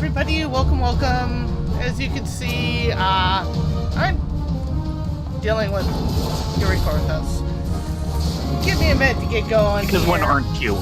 everybody, welcome. As you can see, I'm dealing with Eureka Cortez. Give me a minute to get going. Because here. when aren't you?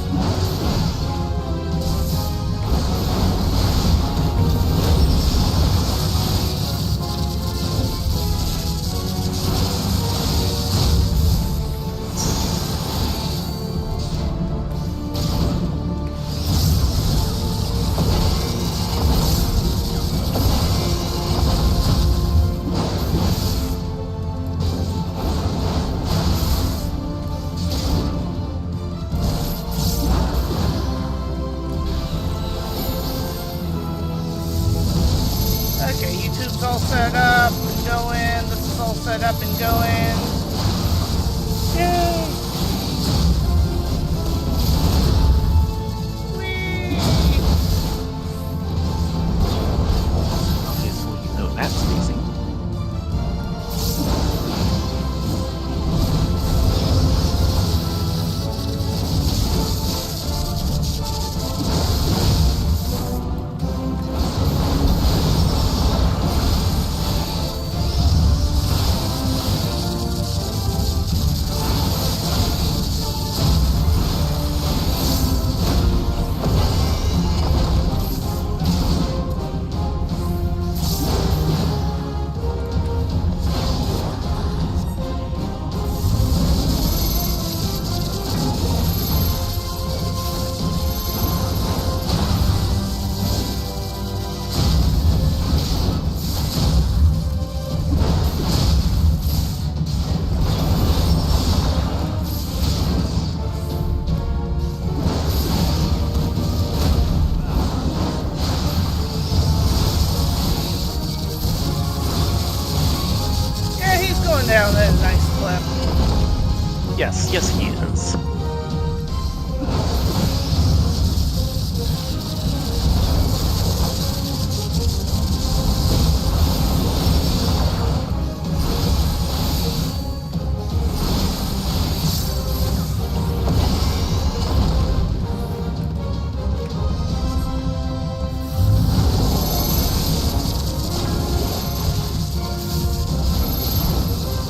Okay, YouTube's all set up and going. This is all set up and going. Yay! Whee! Obviously, you know that's easy. Yeah, he's going down at a nice clip. Yes, he is.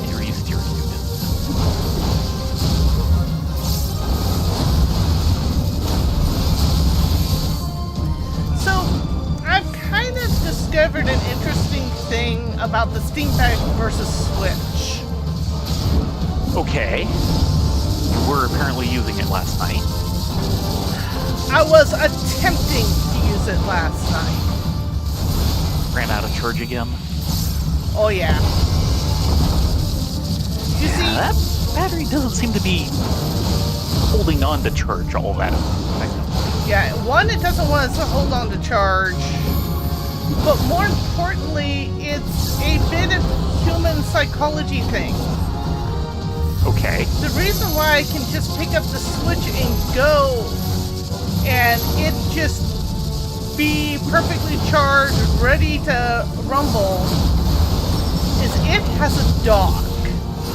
Increased your unit. So, I've kind of discovered an interesting thing about the Steam Deck versus Switch. Okay. You were apparently using it last night. I was attempting to use it last night. Ran out of charge again. Oh yeah. You see, That battery doesn't seem to be holding on to charge all that effectively. yeah, one, it doesn't want us to hold on to charge, but more importantly, it's a bit of human psychology thing. Okay. The reason why I can just pick up the Switch and go, and it just be perfectly charged, ready to rumble, is it has a dock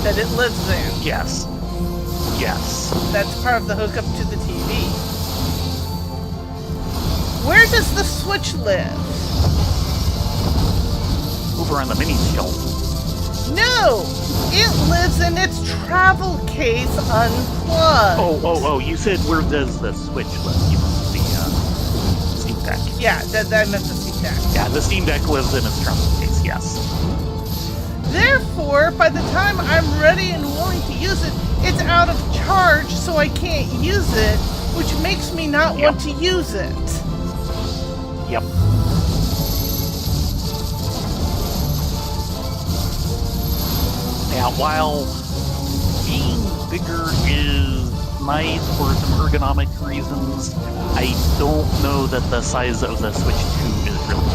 that it lives in. Yes. That's part of the hookup to the TV. Where does the Switch live? Over on the mini shelf. No! It lives in its travel case unplugged. Oh, you said where does the Switch live? You meant the Steam Deck. Yeah, that meant the Steam Deck. Yeah, the Steam Deck lives in its travel case, yes. Therefore, by the time I'm ready and willing to use it, it's out of charge, so I can't use it, which makes me not Yep. want to use it. Yep. Now, while being bigger is nice for some ergonomic reasons, I don't know that the size of the Switch 2 is really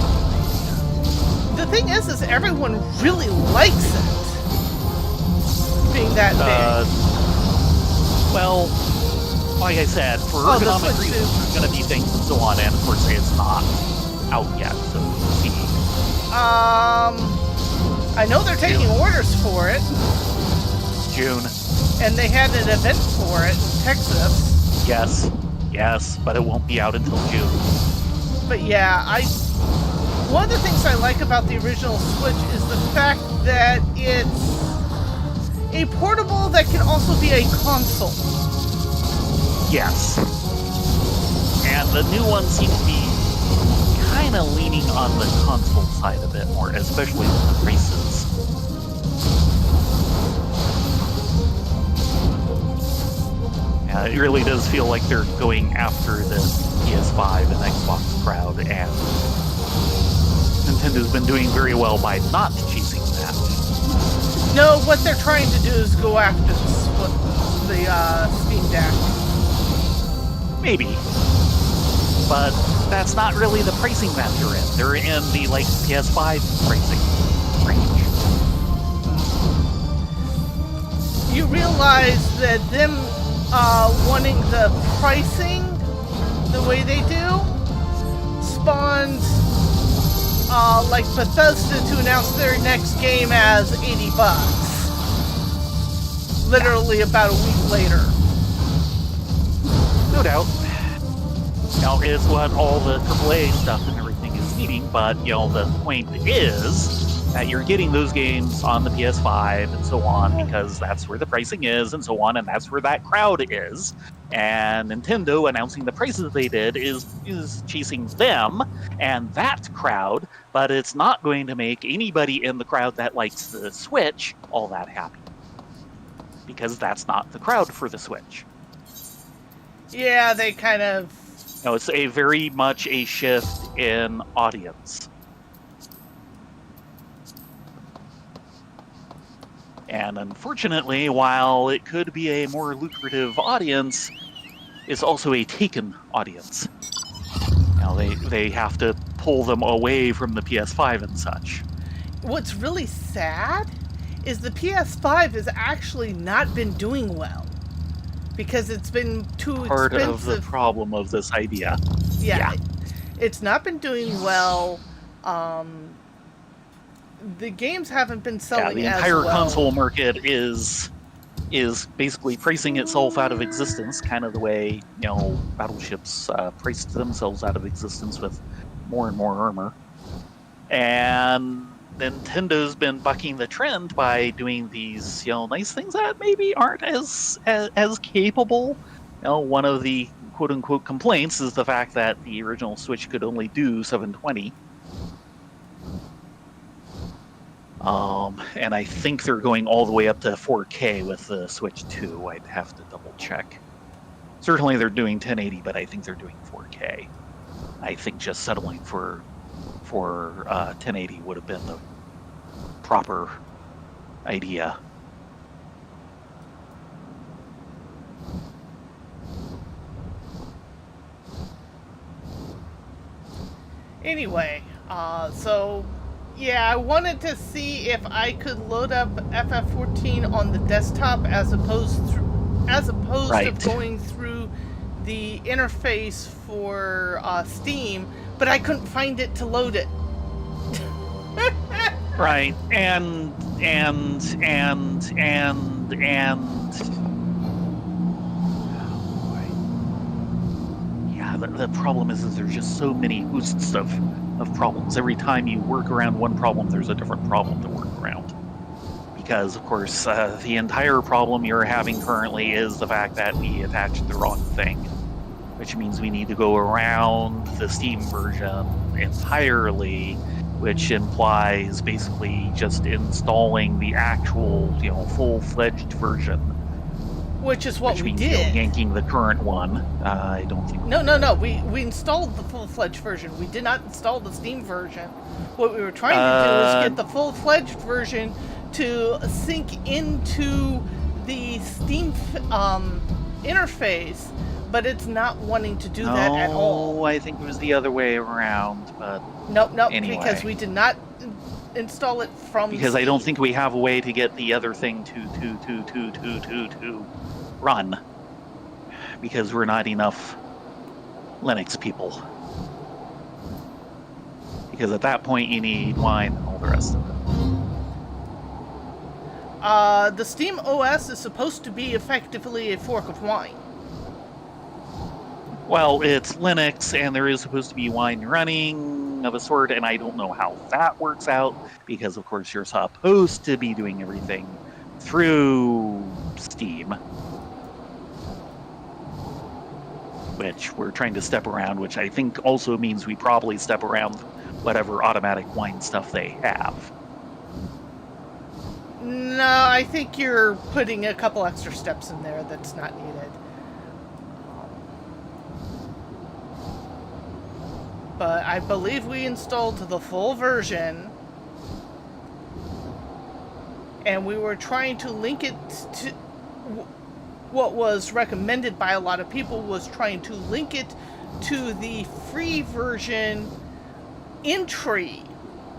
The thing is everyone really likes it. Being that big. well, like I said, for Oh, the ergonomic Switch reasons, there's going to be things and so on, and of course it's not out yet, so we'll see. I know they're taking orders for it, June. and they had an event for it in Texas. Yes, but it won't be out until June. But yeah, One of the things I like about the original Switch is the fact that it's a portable that can also be a console. Yes. And the new one seems to be kind of leaning on the console side a bit more, especially with the prices. Yeah, it really does feel like they're going after the PS5 and Xbox crowd, and Nintendo's been doing very well by not chasing that. No, what they're trying to do is go after the Steam Deck. Maybe. But that's not really the pricing that they're in. They're in the, like, PS5 pricing range. You realize that them wanting the pricing the way they do spawned like Bethesda to announce their next game as $80. Literally about a week later. No doubt. Now, it's what all the AAA stuff and everything is needing, but, the point is that you're getting those games on the PS5 and so on because that's where the pricing is and so on, and that's where that crowd is. And Nintendo announcing the prices they did is chasing them and that crowd, but it's not going to make anybody in the crowd that likes the Switch all that happy. Because that's not the crowd for the Switch. Yeah, they kind of... No, it's a very much a shift in audience. And unfortunately, while it could be a more lucrative audience, it's also a taken audience. Now, they have to pull them away from the PS5 and such. What's really sad is the PS5 has actually not been doing well. Because it's been too Part expensive. of the problem of this idea. Yeah. It's not been doing well. The games haven't been selling as well. Yeah, the entire console market is basically pricing itself out of existence, kind of the way, battleships priced themselves out of existence with more and more armor. And Nintendo's been bucking the trend by doing these, nice things that maybe aren't as capable. One of the quote-unquote complaints is the fact that the original Switch could only do 720. And I think they're going all the way up to 4K with the Switch 2. I'd have to double check. Certainly they're doing 1080, but I think they're doing 4K. I think just settling for 1080 would have been the proper idea. Anyway, so yeah, I wanted to see if I could load up FF14 on the desktop as opposed Right. to going through the interface for Steam, but I couldn't find it to load it. Right, and yeah, the problem is there's just so many hosts of problems. Every time you work around one problem, there's a different problem to work around. Because, of course, the entire problem you're having currently is the fact that we attached the wrong thing, which means we need to go around the Steam version entirely, which implies basically just installing the actual, full-fledged version. Which is what which we means, did. Yanking the current one. I don't think. No. We installed the full-fledged version. We did not install the Steam version. What we were trying to do is get the full-fledged version to sync into the Steam interface, but it's not wanting to do that at all. No, I think it was the other way around, but Nope, anyway. because we did not install it from because Steam. I don't think we have a way to get the other thing to run, because we're not enough Linux people. Because at that point you need wine and all the rest of it. The Steam OS is supposed to be effectively a fork of wine. Well, it's Linux, and there is supposed to be wine running, something of a sort, and I don't know how that works out, because of course you're supposed to be doing everything through Steam, which we're trying to step around, which I think also means we probably step around whatever automatic wine stuff they have. No, I think you're putting a couple extra steps in there that's not needed. But I believe we installed the full version, and we were trying to link it to what was recommended by a lot of people, was trying to link it to the free version entry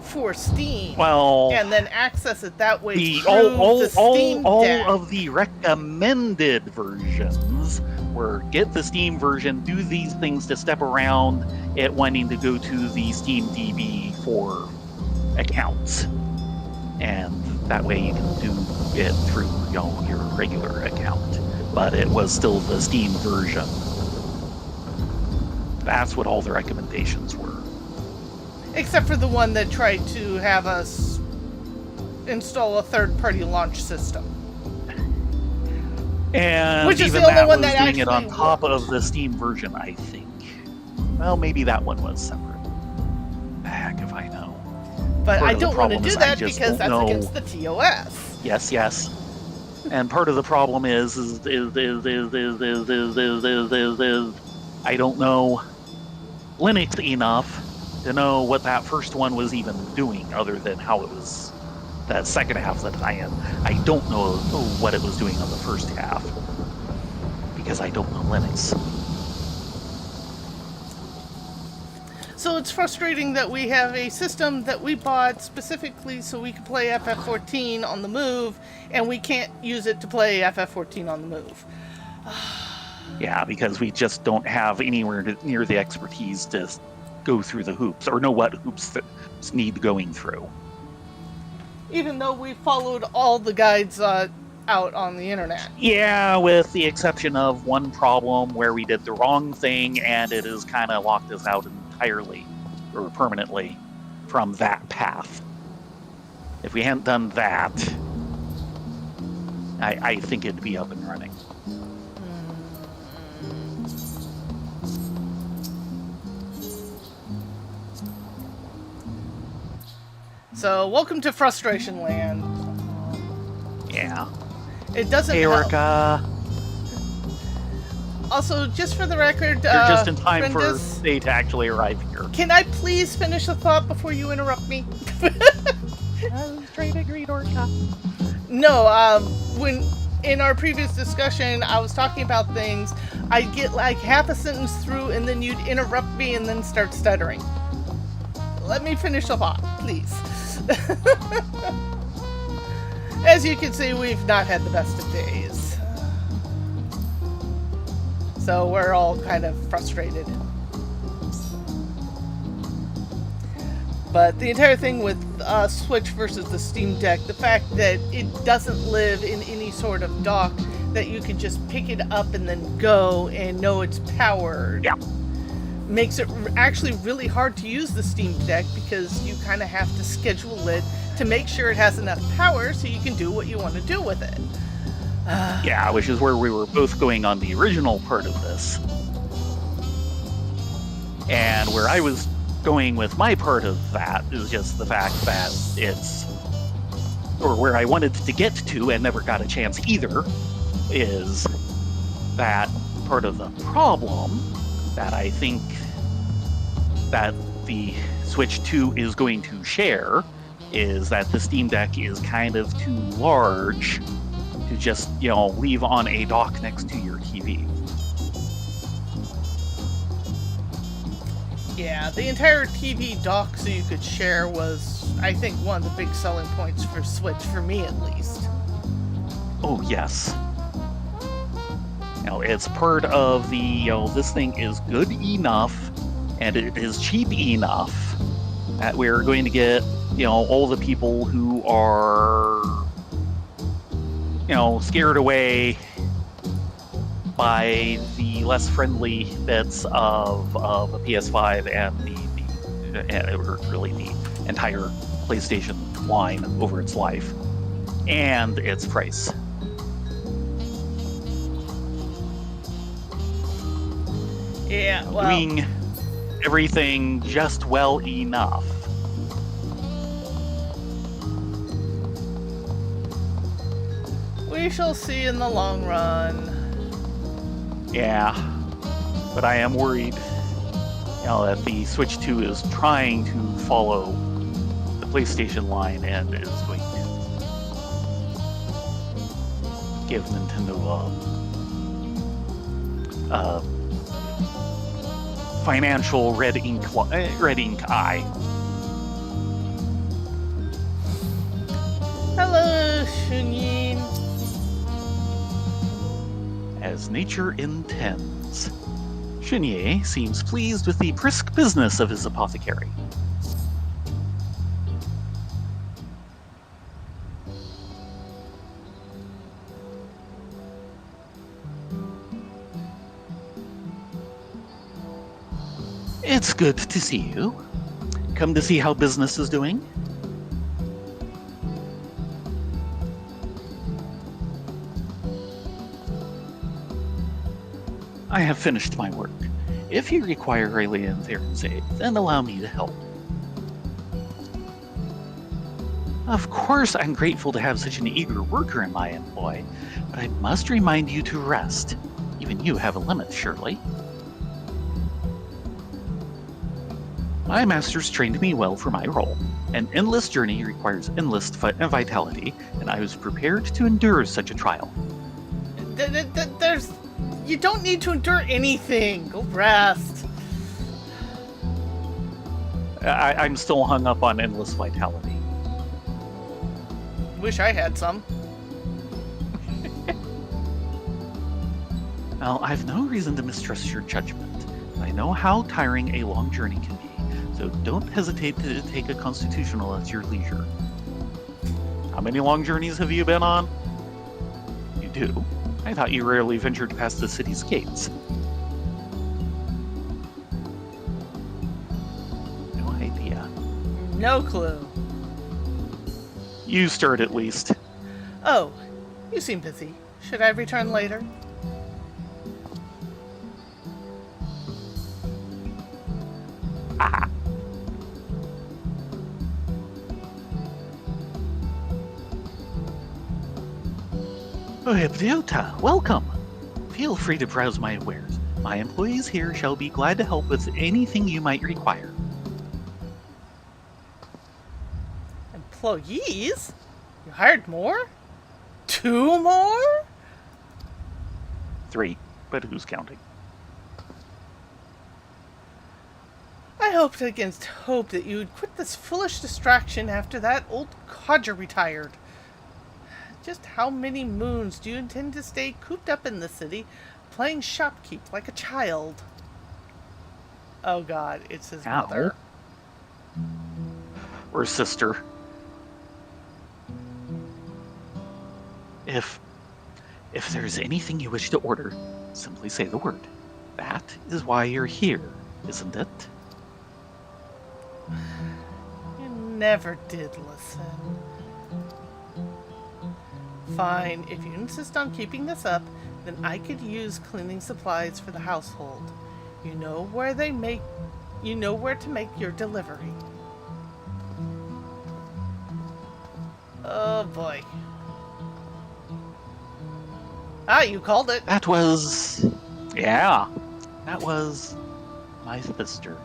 for Steam, and then access it that way through the Steam Deck. All of the recommended versions were get the Steam version, do these things to step around it wanting to go to the Steam DB for accounts, and that way you can do it through your regular account, but it was still the Steam version. That's what all the recommendations were. Except for the one that tried to have us install a third-party launch system. And which is even the only that one was that doing actually it on top worked. of the Steam version, I think. Well, maybe that one was separate. Heck if I know. But Part I of the don't want to problem do is I that just because don't that's know. against the TOS. Yes. And part of the problem is I don't know Linux enough to know what that first one was even doing, other than how it was that second half that tie-in. I don't know what it was doing on the first half, because I don't know Linux. So it's frustrating that we have a system that we bought specifically so we could play FF14 on the move, and we can't use it to play FF14 on the move. Yeah, because we just don't have anywhere near the expertise to go through the hoops, or know what hoops need going through. Even though we followed all the guides out on the internet. Yeah, with the exception of one problem where we did the wrong thing, and it has kind of locked us out entirely, or permanently, from that path. If we hadn't done that, I think it'd be up and running. So, welcome to Frustration Land. Yeah. It doesn't Hey, help. Orca. Also, just for the record, You're just in time for Brendis, they to actually arrive here. can I please finish a thought before you interrupt me? Straight agreed, Orca. No, when in our previous discussion, I was talking about things, I'd get like half a sentence through, and then you'd interrupt me and then start stuttering. Let me finish the thought, please. As you can see, we've not had the best of days. So we're all kind of frustrated. But the entire thing with Switch versus the Steam Deck, the fact that it doesn't live in any sort of dock that you can just pick it up and then go and know it's powered, Yeah. makes it actually really hard to use the Steam Deck, because you kind of have to schedule it to make sure it has enough power so you can do what you want to do with it. Yeah, which is where we were both going on the original part of this. And where I was going with my part of that is just the fact that it's, or where I wanted to get to and never got a chance either, is that part of the problem that I think that the Switch 2 is going to share is that the Steam Deck is kind of too large to just, leave on a dock next to your TV. Yeah, the entire TV dock so you could share was, I think, one of the big selling points for Switch, for me at least. Oh, yes. It's part of the, this thing is good enough and it is cheap enough that we're going to get, all the people who are, scared away by the less friendly bits of a PS5 and the or really the entire PlayStation line over its life, and its price. Yeah, well, Doing everything just well enough. we shall see in the long run. Yeah, but I am worried, that the Switch 2 is trying to follow the PlayStation line and is going to give Nintendo a financial red ink eye. Hello, Shunyin. As nature intends. Chenier seems pleased with the brisk business of his apothecary. It's good to see you. Come to see how business is doing? I have finished my work. If you require Aurelian Theron's aid, then allow me to help. Of course, I'm grateful to have such an eager worker in my employ, but I must remind you to rest. Even you have a limit, surely. My masters trained me well for my role. An endless journey requires endless vitality, and I was prepared to endure such a trial. You don't need to endure anything. Go rest. I'm still hung up on endless vitality. Wish I had some. Well, I've no reason to mistrust your judgment. I know how tiring a long journey can be, so don't hesitate to take a constitutional at your leisure. How many long journeys have you been on? You do? I thought you rarely ventured past the city's gates. No idea. No clue. You stirred at least. Oh, you seem busy. Should I return later? Ah. Oh, Hippolyta, welcome. Feel free to browse my wares. My employees here shall be glad to help with anything you might require. Employees? You hired more? 2 more? 3, but who's counting? I hoped against hope that you would quit this foolish distraction after that old codger retired. Just how many moons do you intend to stay cooped up in the city, playing shopkeep like a child? Oh god, it's his mother. Or sister. If there's anything you wish to order, simply say the word. That is why you're here, isn't it? You never did listen. Fine, if you insist on keeping this up, then I could use cleaning supplies for the household. You know where to make your delivery. Oh boy. Ah, you called it. That was my sister.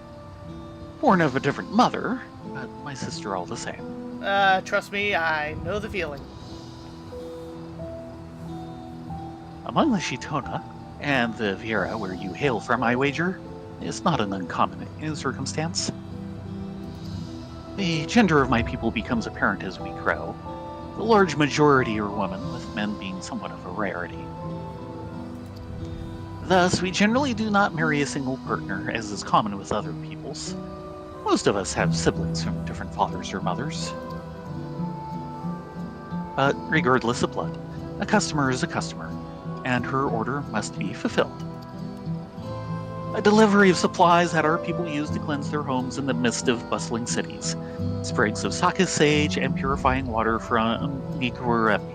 Born of a different mother, but my sister all the same. Trust me, I know the feeling. Among the Shitona, and the Viera where you hail from, I wager, is not an uncommon circumstance. The gender of my people becomes apparent as we grow. The large majority are women, with men being somewhat of a rarity. Thus, we generally do not marry a single partner, as is common with other peoples. Most of us have siblings from different fathers or mothers. But regardless of blood, a customer is a customer, and her order must be fulfilled. A delivery of supplies that our people use to cleanse their homes in the midst of bustling cities. Sprigs of Saka sage and purifying water from Nikurepi.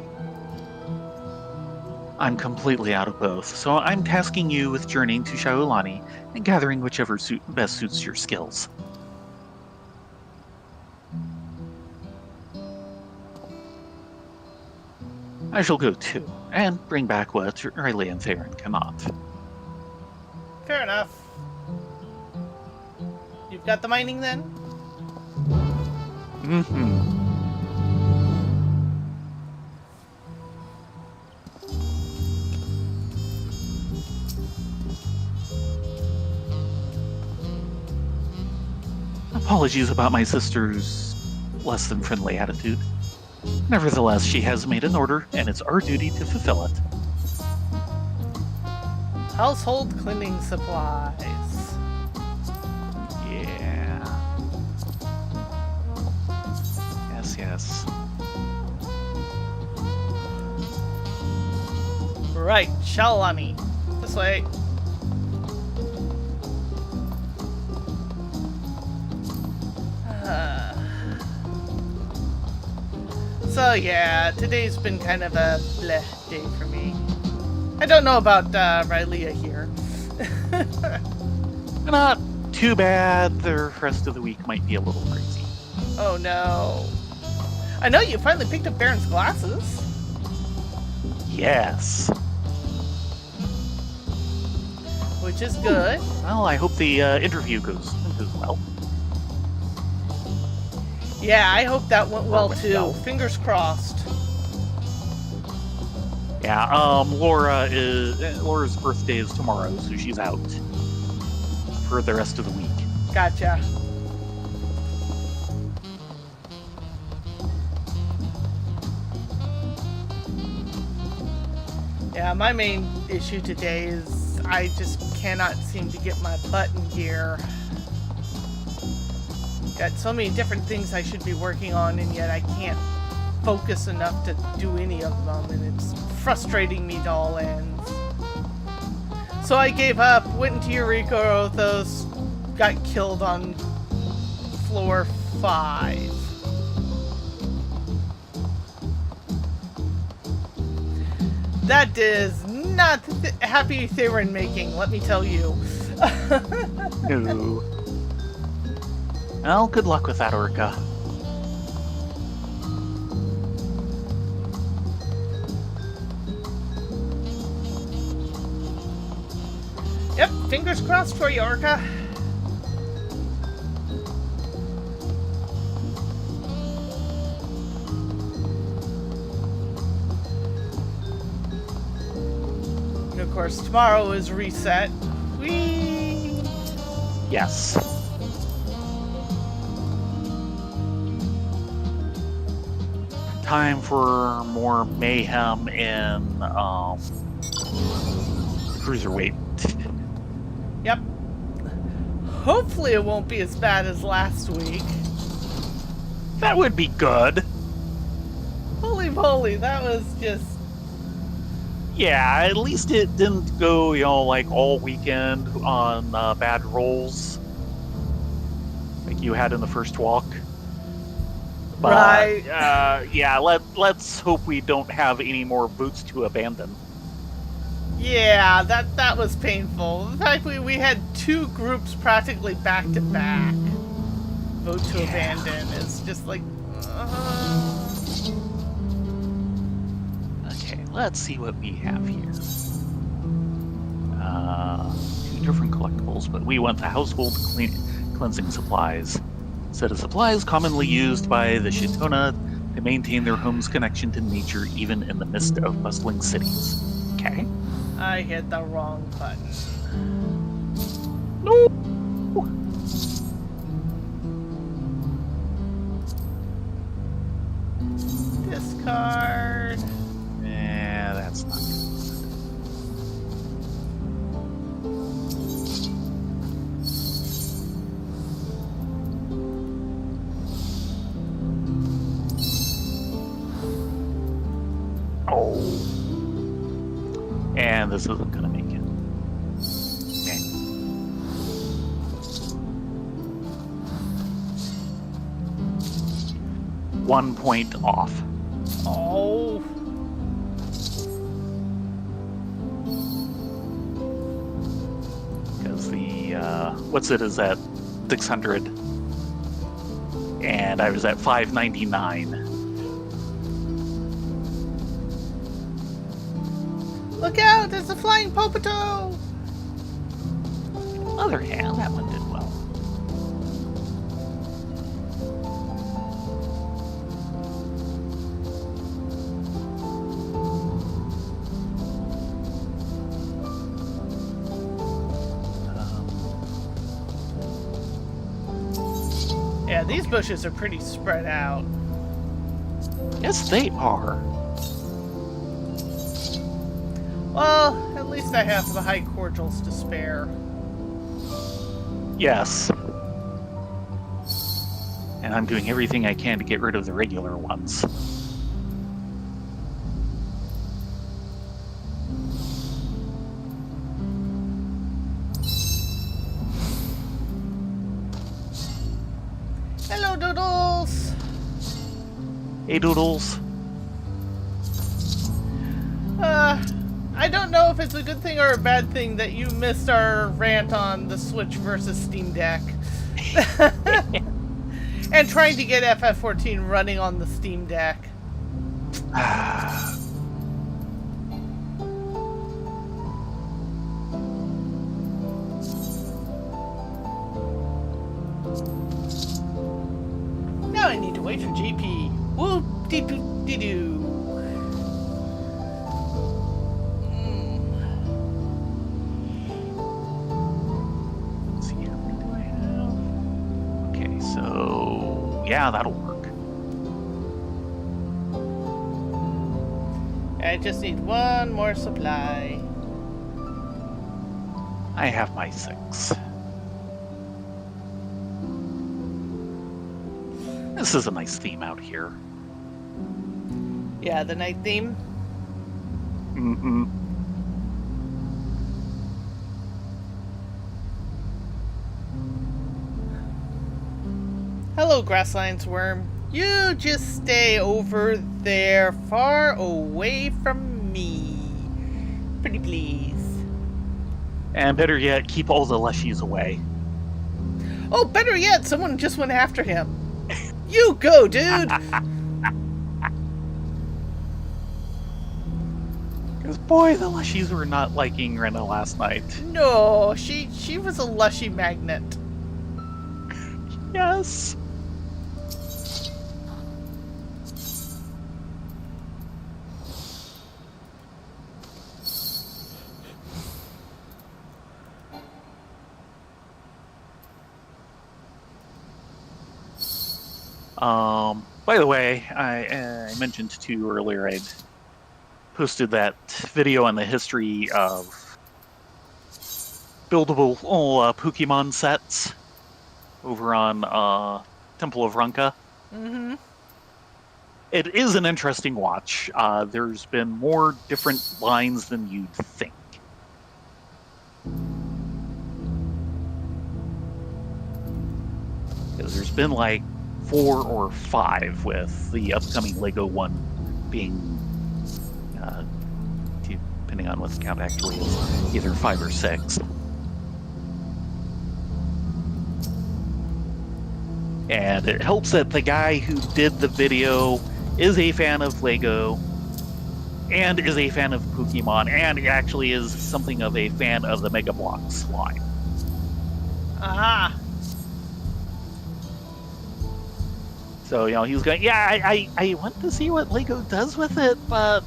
I'm completely out of both, so I'm tasking you with journeying to Shaolani and gathering whichever best suits your skills. I shall go too, and bring back what Riley and Theron cannot. Fair enough. You've got the mining then? Mm-hmm. Apologies about my sister's less than friendly attitude. Nevertheless, she has made an order, and it's our duty to fulfill it. Household cleaning supplies. Yeah. Yes. Right, Shaolani. This way. So yeah, today's been kind of a bleh day for me. I don't know about Rylea here. Not too bad. The rest of the week might be a little crazy. Oh no. I know you finally picked up Baron's glasses. Yes. Which is good. Well, I hope the interview goes well. Yeah, I hope that went well too. Well. Fingers crossed. Yeah, Laura's birthday is tomorrow, so she's out for the rest of the week. Gotcha. Yeah, my main issue today is I just cannot seem to get my butt in gear. Got so many different things I should be working on, and yet I can't focus enough to do any of them, and it's frustrating me to all ends. So I gave up, went into Eureka Orthos, got killed on floor 5. That is not happy Theron making, let me tell you. No. Well, good luck with that, Orca. Yep, fingers crossed for you, Orca. And of course, tomorrow is reset. Whee! Yes. Time for more mayhem in Cruiserweight. Yep. Hopefully it won't be as bad as last week. That would be good. Holy moly, that was just... Yeah, at least it didn't go, like all weekend on bad rolls like you had in the first walk. But, right. Yeah, let's hope we don't have any more boots to abandon. Yeah, that was painful. In fact, we had 2 groups practically back to back. Vote to abandon is just like... Okay, let's see what we have here. 2 different collectibles, but we want the household cleansing supplies. Set of supplies commonly used by the Shitona to maintain their home's connection to nature even in the midst of bustling cities. Okay. I hit the wrong button. No. Discard. Yeah, that's not good. And this isn't going to make it. Okay. 1 point off. Oh. Because the, what's it is at 600. And I was at 599. Look out! There's a flying Popoto! On the other hand, that one did well. Yeah, these bushes are pretty spread out. Yes, they are. Well, at least I have the high cordials to spare. Yes. And I'm doing everything I can to get rid of the regular ones. Hello, Doodles! Hey, Doodles. I don't know if it's a good thing or a bad thing that you missed our rant on the Switch versus Steam Deck. And trying to get FF14 running on the Steam Deck. Now I need to wait for GP. Whoop-de-doo-de-doo. Let's see, how many do I have? Okay, so yeah, that'll work. I just need one more supply. I have my 6. This is a nice theme out here. Yeah, the night theme. Mm-hmm. Hello, Grassline's worm. You just stay over there, far away from me. Pretty please. And better yet, keep all the Leshies away. Oh, better yet, someone just went after him. You go, dude! Because boy, the Leshies were not liking Rena last night. No, she was a lushy magnet. Yes. By the way, I mentioned to you earlier I'd posted that video on the history of buildable Pokemon sets over on Temple of Runka. Mm-hmm. It is an interesting watch. There's been more different lines than you'd think. Because there's been like 4 or 5, with the upcoming Lego one being, depending on what the count actually is, either 5 or 6. And it helps that the guy who did the video is a fan of Lego and is a fan of Pokemon, and he actually is something of a fan of the Mega Bloks line. Ah. So, he was going, yeah, I want to see what Lego does with it, but,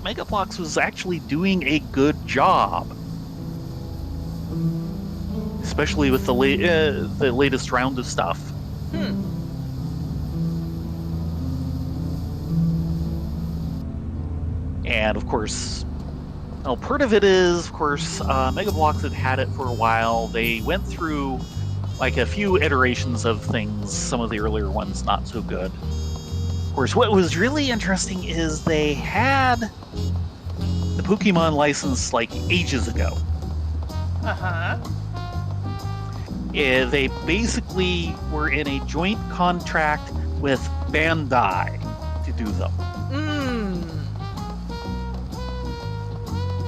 Mega Bloks was actually doing a good job. Especially with the latest round of stuff. And, of course, part of it is, of course, Mega Bloks had it for a while. They went through like a few iterations of things, some of the earlier ones not so good. Of course, what was really interesting is they had the Pokemon license like ages ago. Uh-huh. They basically were in a joint contract with Bandai to do them.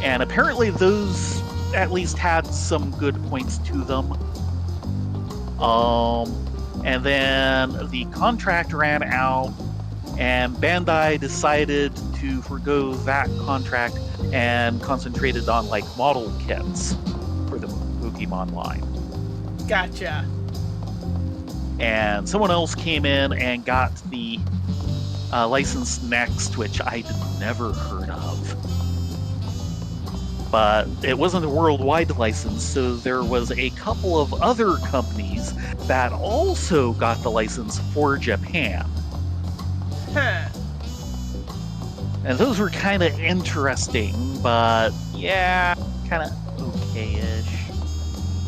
And apparently those at least had some good points to them. And then the contract ran out, and Bandai decided to forgo that contract and concentrated on like model kits for the Pokemon line. Gotcha. And someone else came in and got the license next, which I'd never heard of. But it wasn't a worldwide license, so there was a couple of other companies that also got the license for Japan. Huh. And those were kind of interesting, but yeah, kind of okay-ish.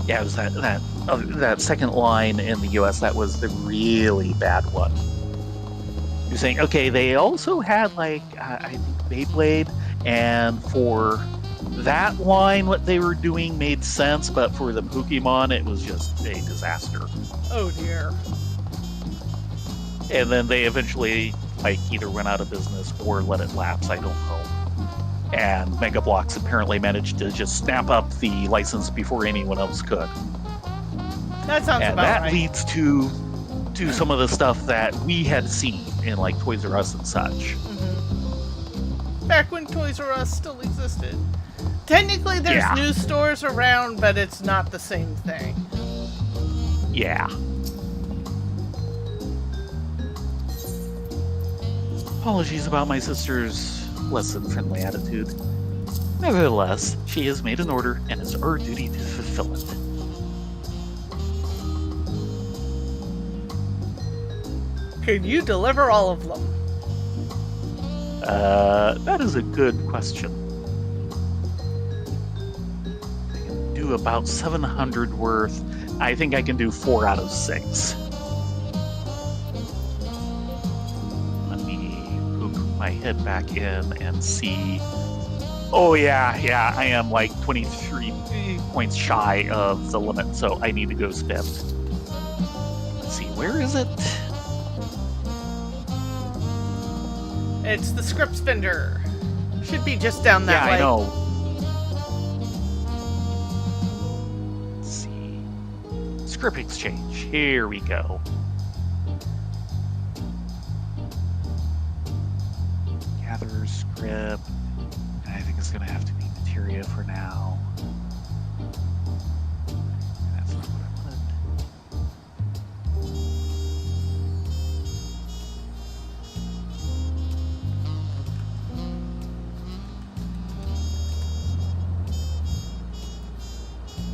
Yeah, it was that second line in the US that was the really bad one. You're saying, okay, they also had like, I think Beyblade, and for that line, what they were doing made sense, but for the Pokemon, it was just a disaster. Oh dear. And then they eventually, like, either went out of business or let it lapse, I don't know. And Mega Bloks apparently managed to just snap up the license before anyone else could. That sounds And about that right. leads to some of the stuff that we had seen in, like, Toys R Us and such. Back when Toys R Us still existed. Technically, there's Yeah. new stores around, but it's not the same thing. Yeah. Apologies about my sister's less than friendly attitude. Nevertheless, she has made an order, and it's our duty to fulfill it. Can you deliver all of them? That is a good question. I can do about 700 worth. I think I can do 4 out of 6. Let me poke my head back in and see. Oh yeah, I am like 23 points shy of the limit, so I need to go spend. Let's see, where is it? It's the script spender. Should be just down that way. Yeah, I know. Let's see. Script exchange. Here we go. Gather script. And I think it's going to have to be materia for now. That's not what I wanted.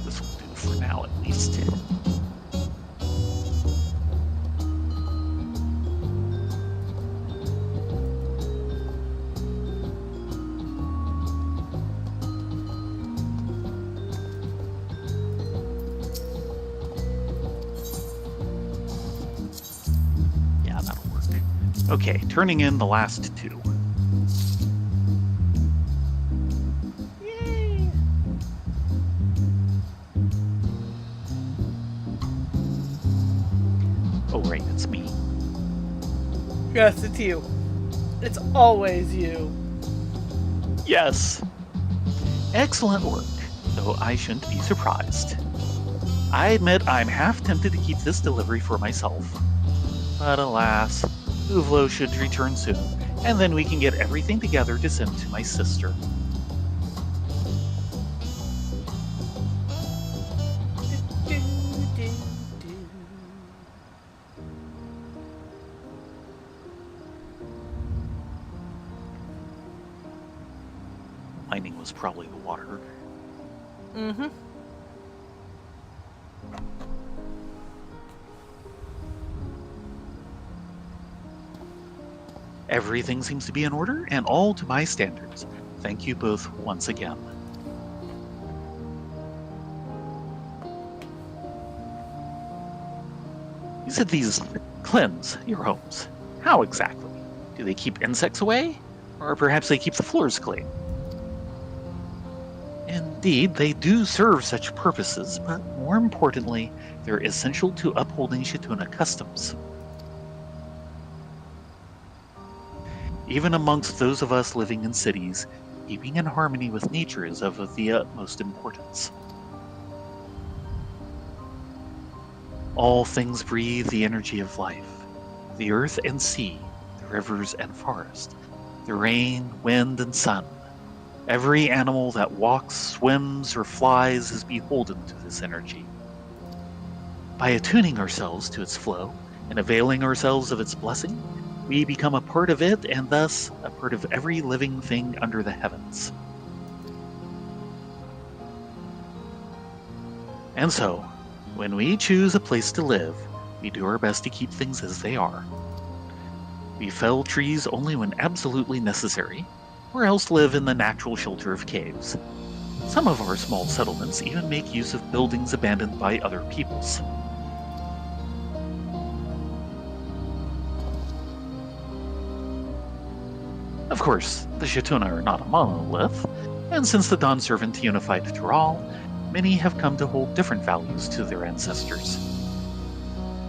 This will do for now, at least. Yeah, that'll work. Okay, turning in the last 2. Yay! Oh, right, it's me. Yes, it's you. It's always you. Yes. Excellent work, though I shouldn't be surprised. I admit I'm half tempted to keep this delivery for myself. But alas, Uvlo should return soon, and then we can get everything together to send to my sister. Lightning was probably the water. Mm-hmm. Everything seems to be in order, and all to my standards. Thank you both once again. You said these cleanse your homes. How exactly? Do they keep insects away? Or perhaps they keep the floors clean? Indeed, they do serve such purposes, but more importantly, they're essential to upholding Chituna customs. Even amongst those of us living in cities, keeping in harmony with nature is of the utmost importance. All things breathe the energy of life. The earth and sea, the rivers and forest, the rain, wind, and sun. Every animal that walks, swims, or flies is beholden to this energy. By attuning ourselves to its flow and availing ourselves of its blessing, we become a part of it and thus a part of every living thing under the heavens. And so, when we choose a place to live, we do our best to keep things as they are. We fell trees only when absolutely necessary, or else live in the natural shelter of caves. Some of our small settlements even make use of buildings abandoned by other peoples. Of course, the Shituna are not a monolith, and since the Dawn Servant unified Tural, many have come to hold different values to their ancestors.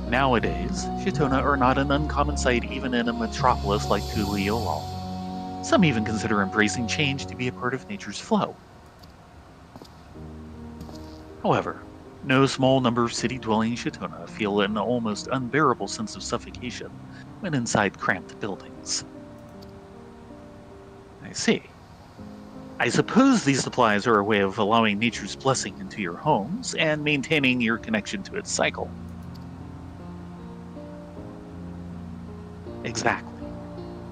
Nowadays, Shituna are not an uncommon sight even in a metropolis like Tuliyollal. Some even consider embracing change to be a part of nature's flow. However, no small number of city-dwelling Shituna feel an almost unbearable sense of suffocation when inside cramped buildings. I see. I suppose these supplies are a way of allowing nature's blessing into your homes and maintaining your connection to its cycle. Exactly.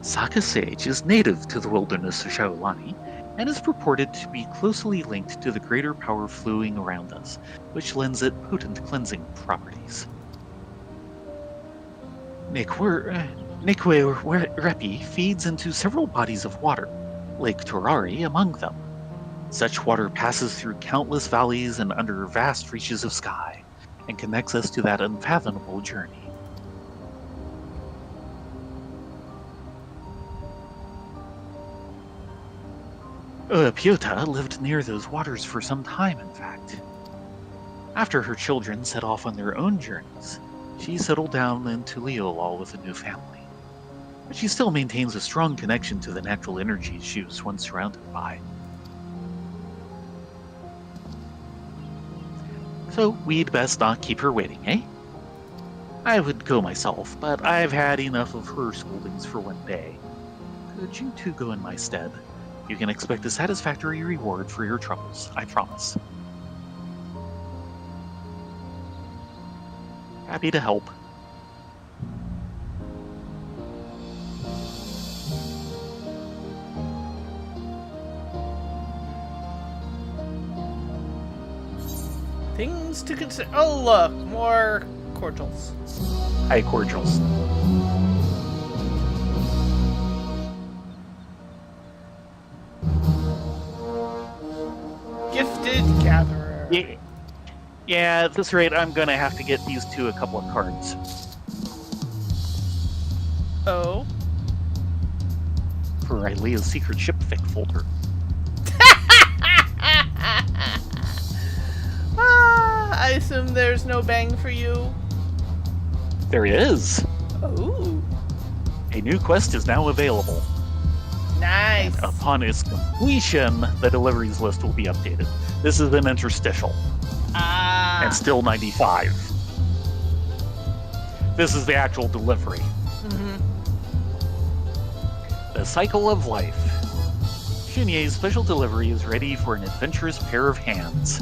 Saka sage is native to the wilderness of Shaolani and is purported to be closely linked to the greater power flowing around us, which lends it potent cleansing properties. Nikwe Repi feeds into several bodies of water, Lake Torari among them. Such water passes through countless valleys and under vast reaches of sky, and connects us to that unfathomable journey. Pyota lived near those waters for some time, in fact. After her children set off on their own journeys, she settled down in Tuliyollal with a new family. But she still maintains a strong connection to the natural energies she was once surrounded by. So we'd best not keep her waiting, eh? I would go myself, but I've had enough of her scoldings for one day. Could you two go in my stead? You can expect a satisfactory reward for your troubles, I promise. Happy to help. Things to consider. Oh, look, more cordials. Hi, cordials. Gifted gatherer. Yeah, at this rate, I'm gonna have to get these two a couple of cards. Oh. For Ilea's secret ship fic folder. I assume there's no bang for you. There is. Oh. A new quest is now available. Nice. And upon its completion, the deliveries list will be updated. This is an interstitial. And still 95. This is the actual delivery. Mm-hmm. The Cycle of Life. Xunye's special delivery is ready for an adventurous pair of hands.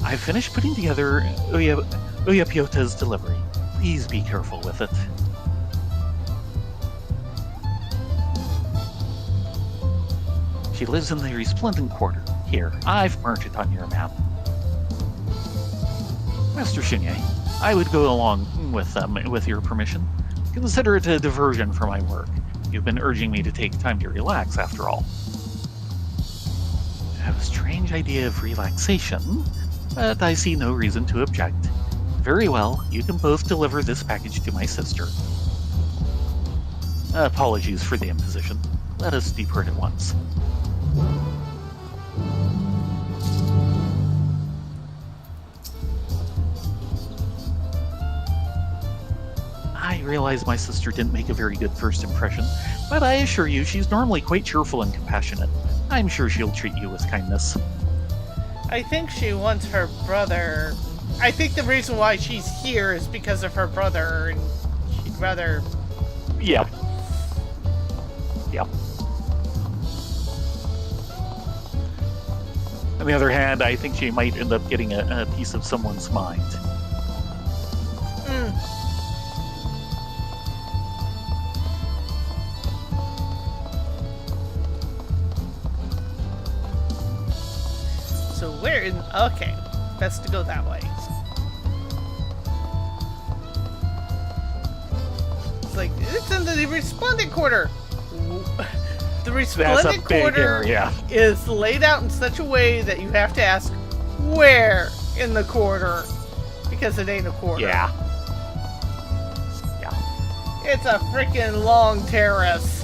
I've finished putting together Pyotha's delivery. Please be careful with it. She lives in the Resplendent Quarter. Here, I've marked it on your map. Master Xunye, I would go along with them, with your permission. Consider it a diversion from my work. You've been urging me to take time to relax, after all. I have a strange idea of relaxation, but I see no reason to object. Very well, you can both deliver this package to my sister. Apologies for the imposition. Let us depart at once. realize my sister didn't make a very good first impression, but I assure you she's normally quite cheerful and compassionate. I'm sure she'll treat you with kindness. I think she wants her brother. I think the reason why she's here is because of her brother, and she'd rather... Yep. Yep. On the other hand, I think she might end up getting a piece of someone's mind. So we're in... Okay. Best to go that way. It's like, it's in the resplendent quarter. The resplendent quarter is laid out in such a way that you have to ask, where in the quarter? Because it ain't a quarter. Yeah. It's a freaking long terrace.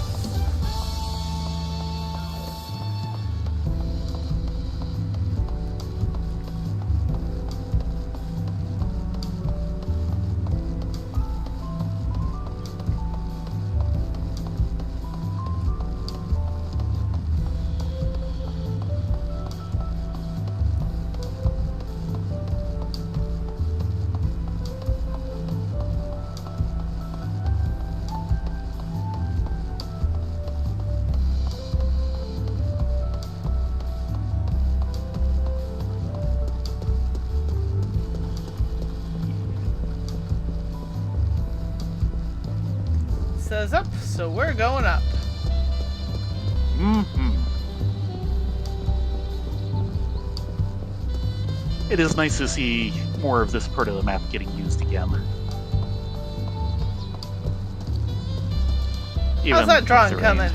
Says up, so we're going up. It is nice to see more of this part of the map getting used again. How's that drawing coming?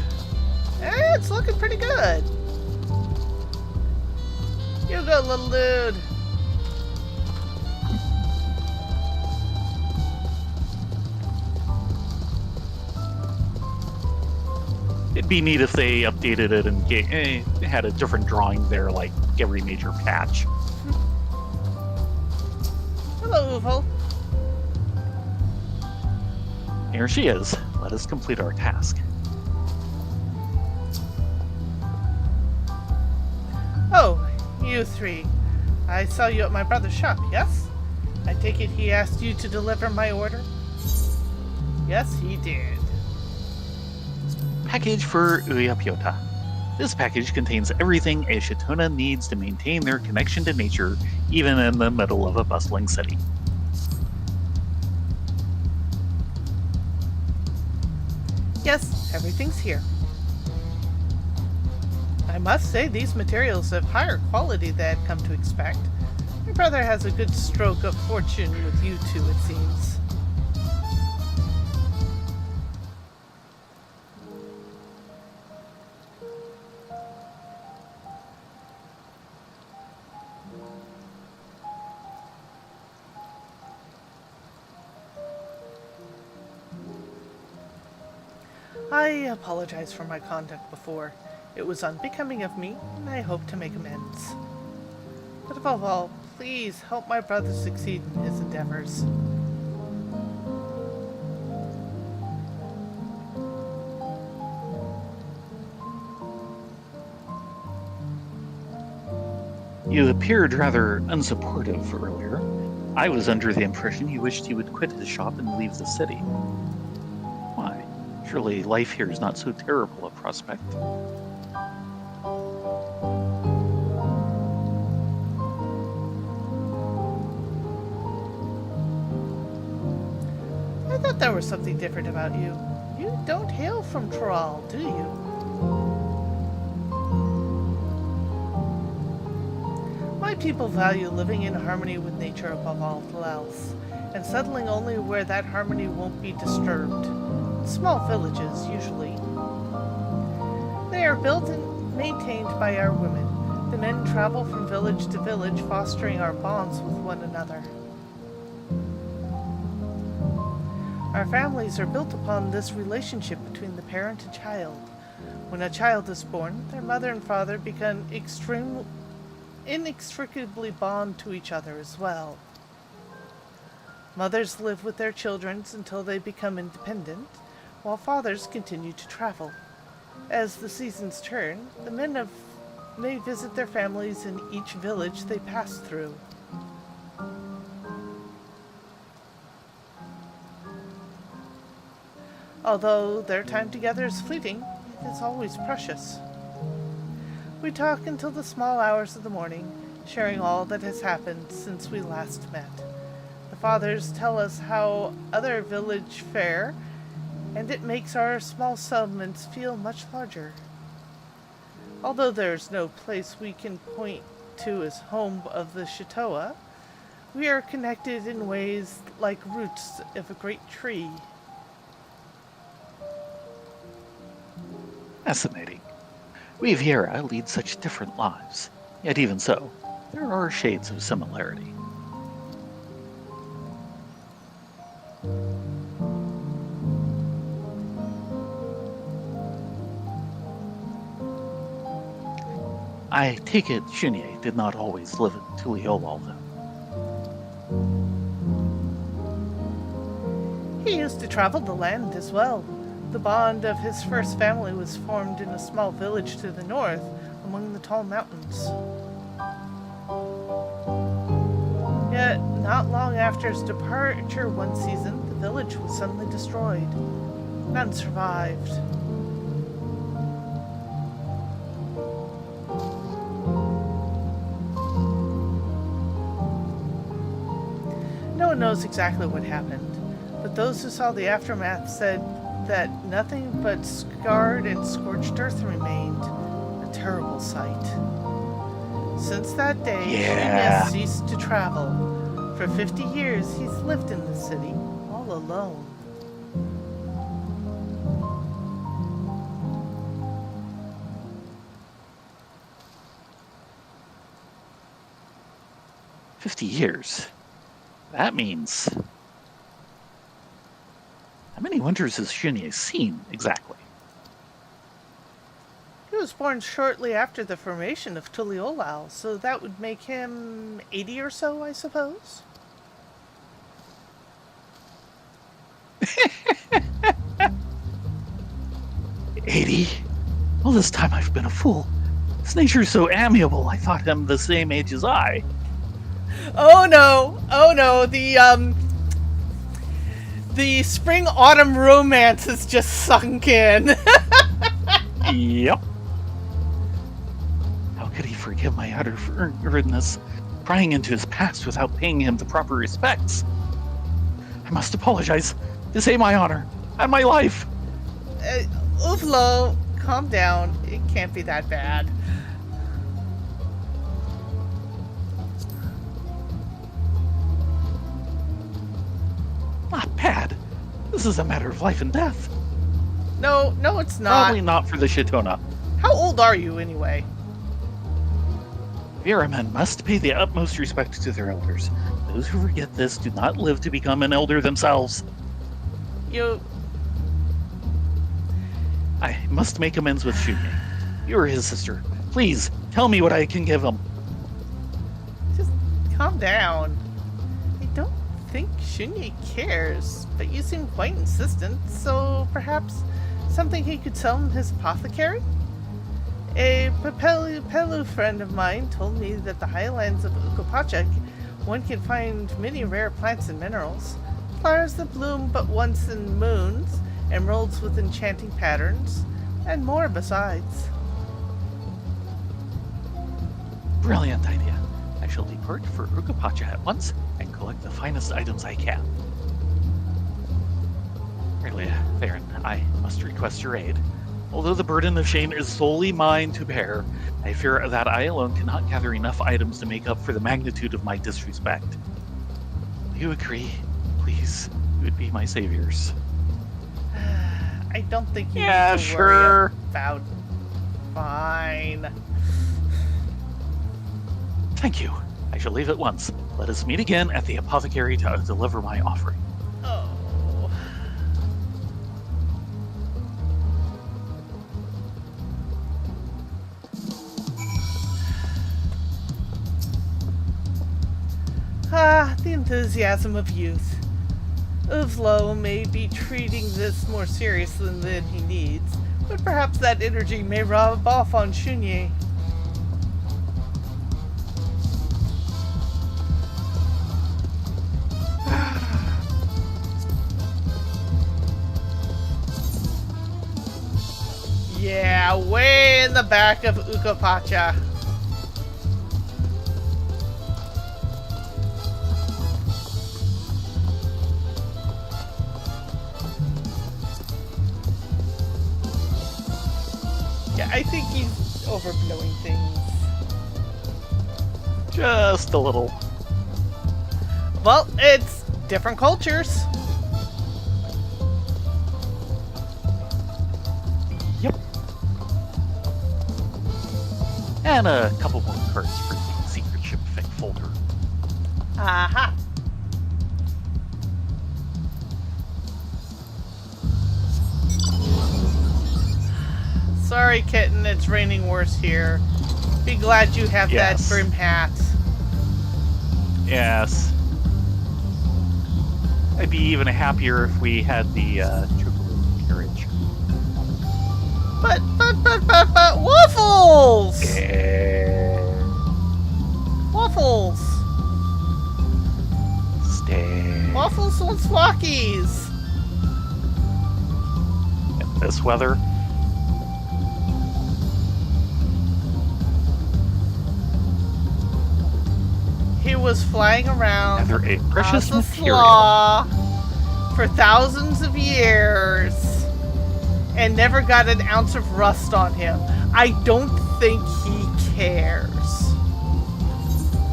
It's looking pretty good. You go, little dude. It'd be neat if they updated it and had a different drawing there, like every major patch. Hello, Uvo. Here she is. Let us complete our task. Oh, you three. I saw you at my brother's shop, yes? I take it he asked you to deliver my order? Yes, he did. Package for Uyapyota. This package contains everything a Shituna needs to maintain their connection to nature, even in the middle of a bustling city. Yes, everything's here. I must say these materials have higher quality than I'd come to expect. My brother has a good stroke of fortune with you two, it seems. I apologize for my conduct before. It was unbecoming of me, and I hope to make amends. But above all, please help my brother succeed in his endeavors. You appeared rather unsupportive earlier. I was under the impression you wished he would quit his shop and leave the city. Why? Surely life here is not so terrible a prospect. I thought there was something different about you. You don't hail from Thrall, do you? My people value living in harmony with nature above all else, and settling only where that harmony won't be disturbed. Small villages, usually. They are built and maintained by our women. The men travel from village to village, fostering our bonds with one another. Our families are built upon this relationship between the parent and child. When a child is born, their mother and father become inextricably bound to each other as well. Mothers live with their children until they become independent, while fathers continue to travel. As the seasons turn, the may visit their families in each village they pass through. Although their time together is fleeting, it is always precious. We talk until the small hours of the morning, sharing all that has happened since we last met. The fathers tell us how other village fare, and it makes our small settlements feel much larger. Although there is no place we can point to as home of the Chitoa, we are connected in ways like roots of a great tree. Fascinating. We Viera lead such different lives, yet even so, there are shades of similarity. I take it Xunye did not always live in Tuliolal, though. He used to travel the land as well. The bond of his first family was formed in a small village to the north, among the tall mountains. Yet, not long after his departure one season, the village was suddenly destroyed. None survived. No one knows exactly what happened, but those who saw the aftermath said that nothing but scarred and scorched earth remained. A terrible sight. Since that day, he has ceased to travel. For 50 years, he's lived in the city, all alone. $50. That means... How many winters has Xunye seen, exactly? He was born shortly after the formation of Tuliolal, so that would make him 80 or so, I suppose? $80? All this time I've been a fool. His nature's so amiable, I thought him the same age as I. Oh no, the spring-autumn romance has just sunk in. Yep. How could he forgive my utter rudeness, prying into his past without paying him the proper respects? I must apologize. This ain't my honor, and my life. Uflo, calm down. It can't be that bad. Not bad. This is a matter of life and death. No, it's not. Probably not for the Chitona. How old are you, anyway? Viera men must pay the utmost respect to their elders. Those who forget this do not live to become an elder themselves. I must make amends with Xunye. You are his sister. Please, tell me what I can give him. Just calm down. I don't think Xunye cares, but you seem quite insistent, so perhaps something he could sell in his apothecary? A Pelu friend of mine told me that the highlands of Ukopachak, one can find many rare plants and minerals, flowers that bloom but once in moons, emeralds with enchanting patterns, and more besides. Brilliant idea. I shall depart for Ukapacha at once and collect the finest items I can. Really, Theron, I must request your aid. Although the burden of shame is solely mine to bear, I fear that I alone cannot gather enough items to make up for the magnitude of my disrespect. Do you agree? Please, you would be my saviors. I don't think you Yeah, need to sure. worry about... Fine. Thank you. I shall leave at once. Let us meet again at the apothecary to deliver my offering. Oh. Ah, the enthusiasm of youth. Uvlo may be treating this more seriously than he needs, but perhaps that energy may rub off on Shunye. Yeah, way in the back of Ukapacha. Yeah, I think he's overblowing things. Just a little. Well, it's different cultures. Yep. And a couple more cards for the secret ship fic folder. Aha. Sorry, kitten, it's raining worse here. Be glad you have Yes. that brim hat. Yes. I'd be even happier if we had the chocolate carriage. But, waffles! Waffles! Stay. Waffles and Swackies! In this weather. He was flying around Another a precious as a material. slaw for thousands of years and never got an ounce of rust on him. I don't think he cares.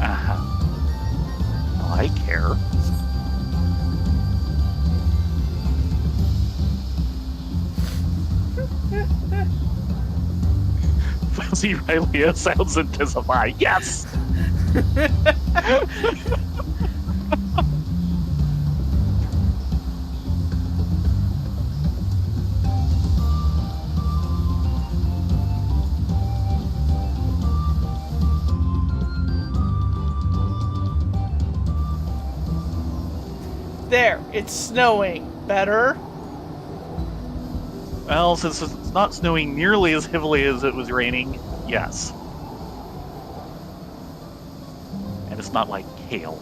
Uh-huh. Well, I care. Fuzzy Rylea sounds intensify. Yes! There, it's snowing. Better? Well, since it's not snowing nearly as heavily as it was raining, yes. And it's not like hail.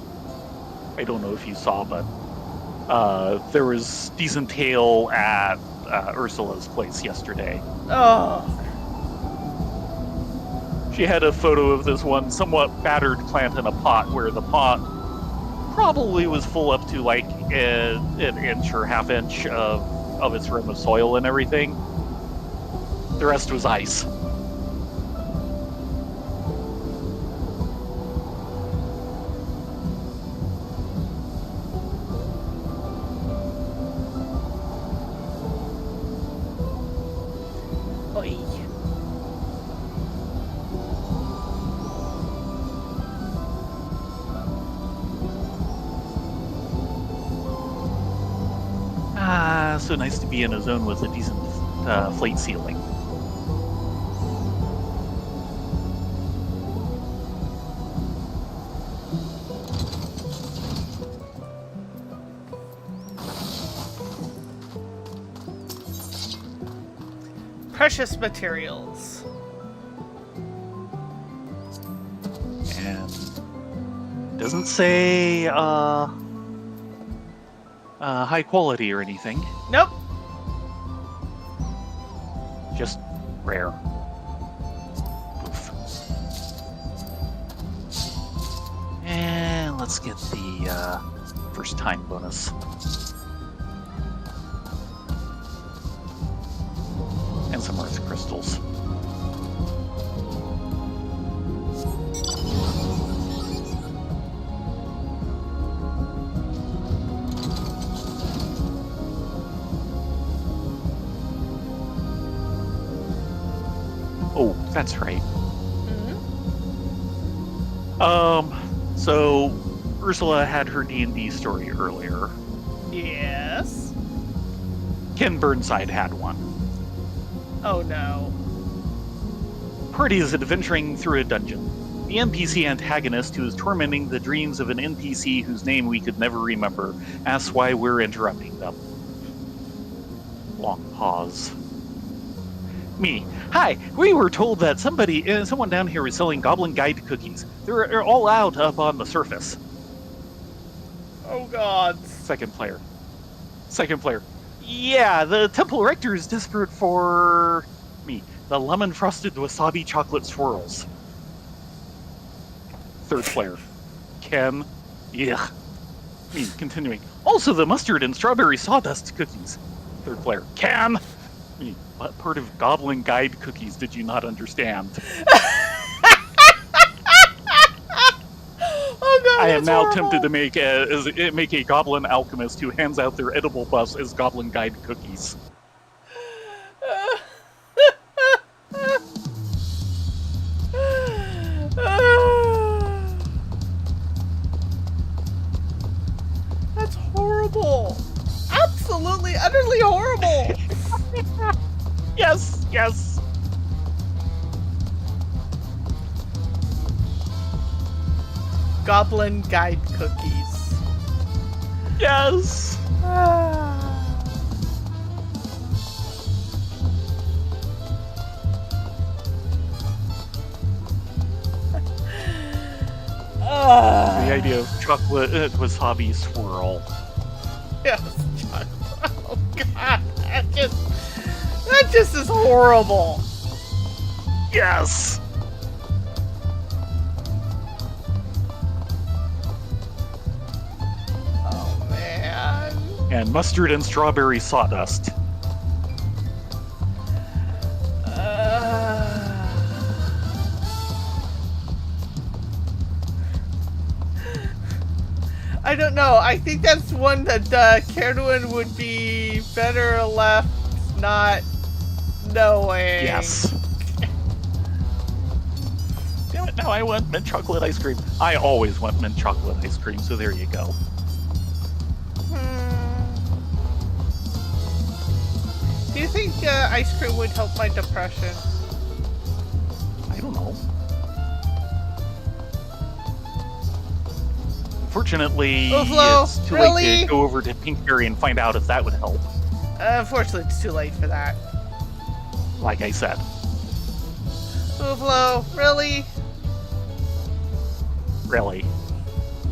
I don't know if you saw, but there was decent hail at Ursula's place yesterday. Oh, She had a photo of this one somewhat battered plant in a pot where the pot probably was full up to like an inch or half inch of its rim of soil and everything. The rest was ice. oi. So nice to be in a zone with a decent flight ceiling. Precious materials. And doesn't say high quality or anything, Nope. just rare. Oof. And let's get the first time bonus. And some earth crystals. Oh, that's right. So Ursula had her D&D story earlier. Yes. Ken Burnside had one. Oh no. Party is adventuring through a dungeon. The NPC antagonist who is tormenting the dreams of an NPC whose name we could never remember asks why we're interrupting them. Long pause. Me. Hi, we were told that someone down here is selling Goblin Guide cookies. They're all out up on the surface. Oh God. Second player. Yeah, the temple rector is desperate for me. The lemon frosted wasabi chocolate swirls. Third player. Ken. Yeah. Me, continuing. Also the mustard and strawberry sawdust cookies. Third player. Ken. Me. What part of Goblin Guide cookies did you not understand? Oh God, I am now horrible. tempted to make a goblin alchemist who hands out their edible buffs as Goblin Guide cookies. That's horrible. Absolutely, utterly horrible. Yes, yes. Goblin Guide cookies. Yes. The idea of chocolate wasabi swirl. Yes, chocolate. Oh God, that just is horrible. Yes. Oh man. And mustard and strawberry sawdust. I don't know. I think that's one that Carduin would be better left not knowing. Yes. Damn it, now I want mint chocolate ice cream. I always want mint chocolate ice cream, so there you go. Do you think ice cream would help my depression? I don't know. Fortunately, Uflo, it's too really? late to go over to Pinkberry and find out if that would help. Unfortunately, it's too late for that. Like I said. Uflo, really? Really.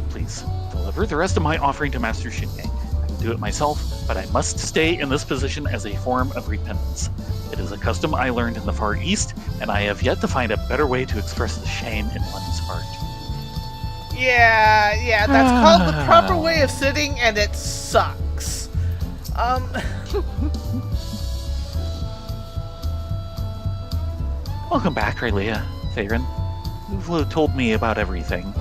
Please, deliver the rest of my offering to Master Shinye. I can do it myself, but I must stay in this position as a form of repentance. It is a custom I learned in the Far East, and I have yet to find a better way to express the shame in one's heart. Yeah, that's called the proper way of sitting, and it sucks. Welcome back, Rayleigh, Theron. Uflo told me about everything.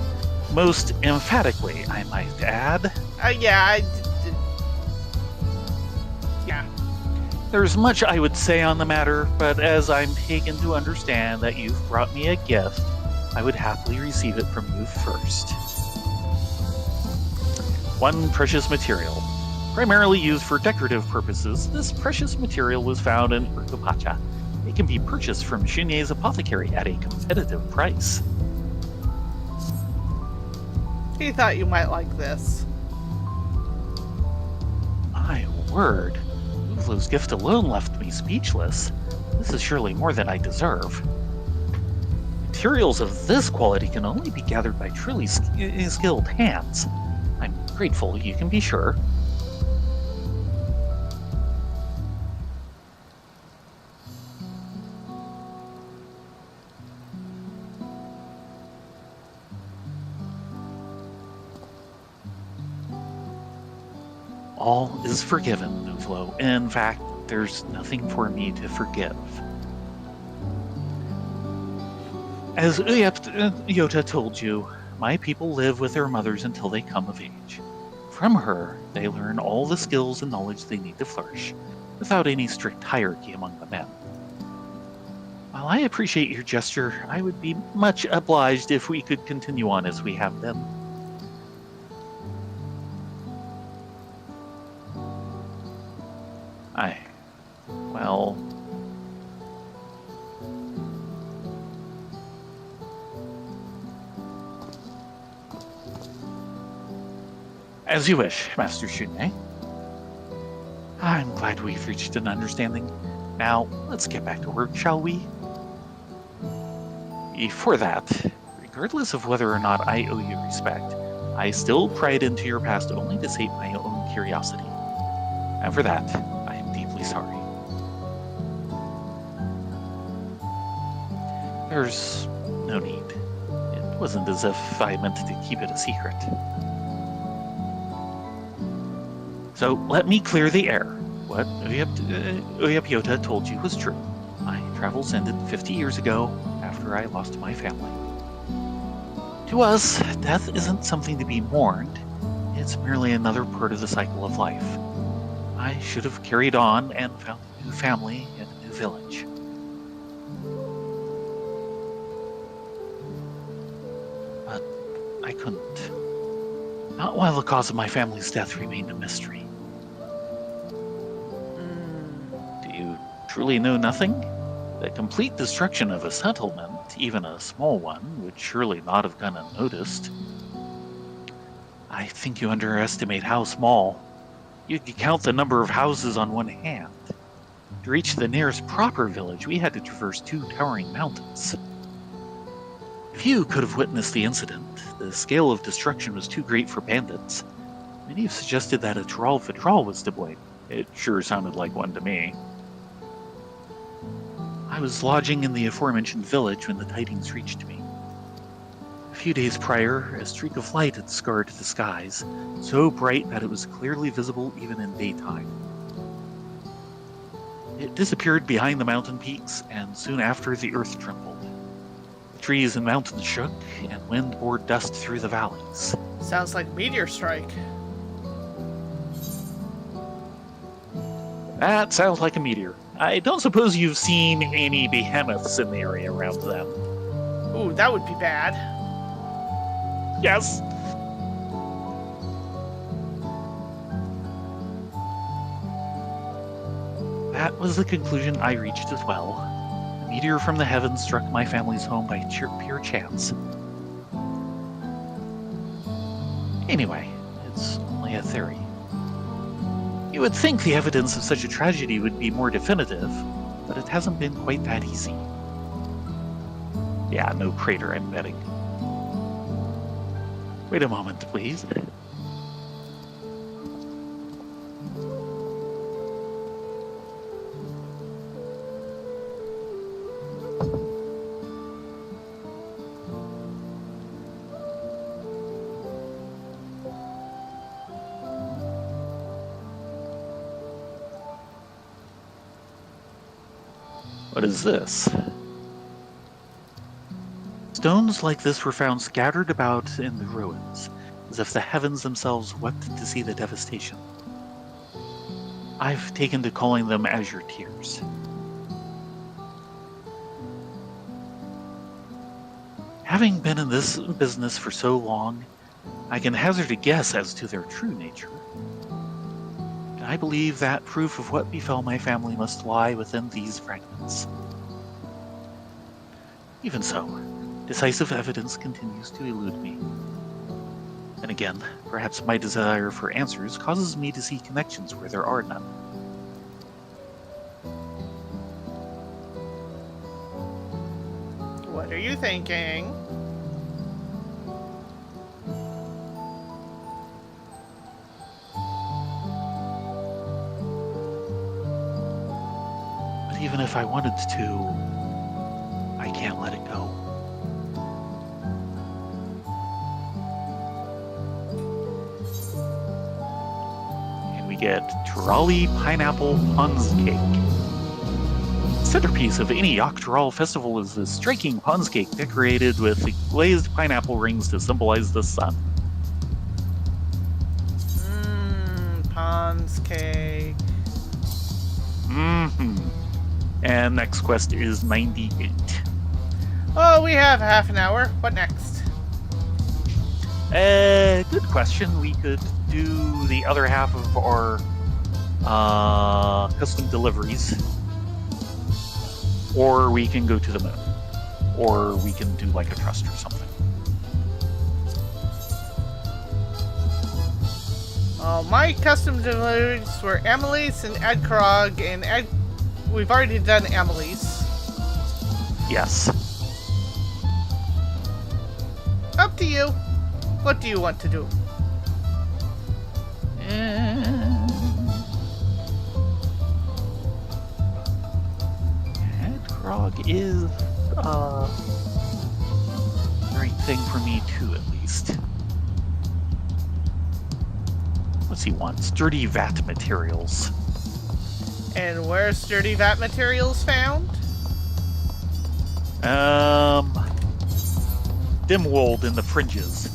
Most emphatically, I might add. Yeah. There's much I would say on the matter, but as I'm taken to understand that you've brought me a gift, I would happily receive it from you first. One precious material. Primarily used for decorative purposes, this precious material was found in Urkupacha. It can be purchased from Shinye's apothecary at a competitive price. He thought you might like this. My word. Uflo's gift alone left me speechless. This is surely more than I deserve. Materials of this quality can only be gathered by truly skilled hands. I'm grateful, you can be sure. All is forgiven, Uflo. In fact, there's nothing for me to forgive. As Yota told you, my people live with their mothers until they come of age. From her, they learn all the skills and knowledge they need to flourish, without any strict hierarchy among the men. While I appreciate your gesture, I would be much obliged if we could continue on as we have been. Well... As you wish, Master Shunmei. I'm glad we've reached an understanding. Now, let's get back to work, shall we? Before that, regardless of whether or not I owe you respect, I still pried into your past only to sate my own curiosity. And for that, I am deeply sorry. There's no need. It wasn't as if I meant to keep it a secret. So let me clear the air. What Oyapyota told you was true. My travels ended 50 years ago after I lost my family. To us, death isn't something to be mourned. It's merely another part of the cycle of life. I should have carried on and found a new family in a new village. But I couldn't. Not while the cause of my family's death remained a mystery. Do you truly know nothing? The complete destruction of a settlement, even a small one, would surely not have gone unnoticed. I think you underestimate how small. You could count the number of houses on one hand. To reach the nearest proper village, we had to traverse 2 towering mountains. Few could have witnessed the incident. The scale of destruction was too great for bandits. Many have suggested that a Tural Vitral was to blame. It sure sounded like one to me. I was lodging in the aforementioned village when the tidings reached me. A few days prior, a streak of light had scarred the skies, so bright that it was clearly visible even in daytime. It disappeared behind the mountain peaks, and soon after the earth trembled. The trees and mountains shook, and wind bore dust through the valleys. Sounds like meteor strike. That sounds like a meteor. I don't suppose you've seen any behemoths in the area around them. Ooh, that would be bad. Yes. That was the conclusion I reached as well. A meteor from the heavens struck my family's home by pure chance. Anyway, it's only a theory. You would think the evidence of such a tragedy would be more definitive, but it hasn't been quite that easy. Yeah, no crater, I'm betting. Wait a moment, please. What is this? Stones like this were found scattered about in the ruins, as if the heavens themselves wept to see the devastation. I've taken to calling them azure tears. Having been in this business for so long, I can hazard a guess as to their true nature. I believe that proof of what befell my family must lie within these fragments. Even so, decisive evidence continues to elude me. And again, perhaps my desire for answers causes me to see connections where there are none. What are you thinking? But even if I wanted to, I can't let it go. And we get Turali Pineapple Puns Cake. Centerpiece of any Octoral festival is a striking puns cake decorated with glazed pineapple rings to symbolize the sun. Pond's cake. And next quest is 98. Oh, we have half an hour. What next? Good question. We could do the other half of our custom deliveries. Or we can go to the moon. Or we can do like a trust or something. My custom deliveries were Amelise and Adkrog, and we've already done Amelise. Yes. Up to you. What do you want to do? Adkrog is the right thing for me too, at least. What's he want? Sturdy vat materials. And where are sturdy vat materials found? Dimwold in the fringes.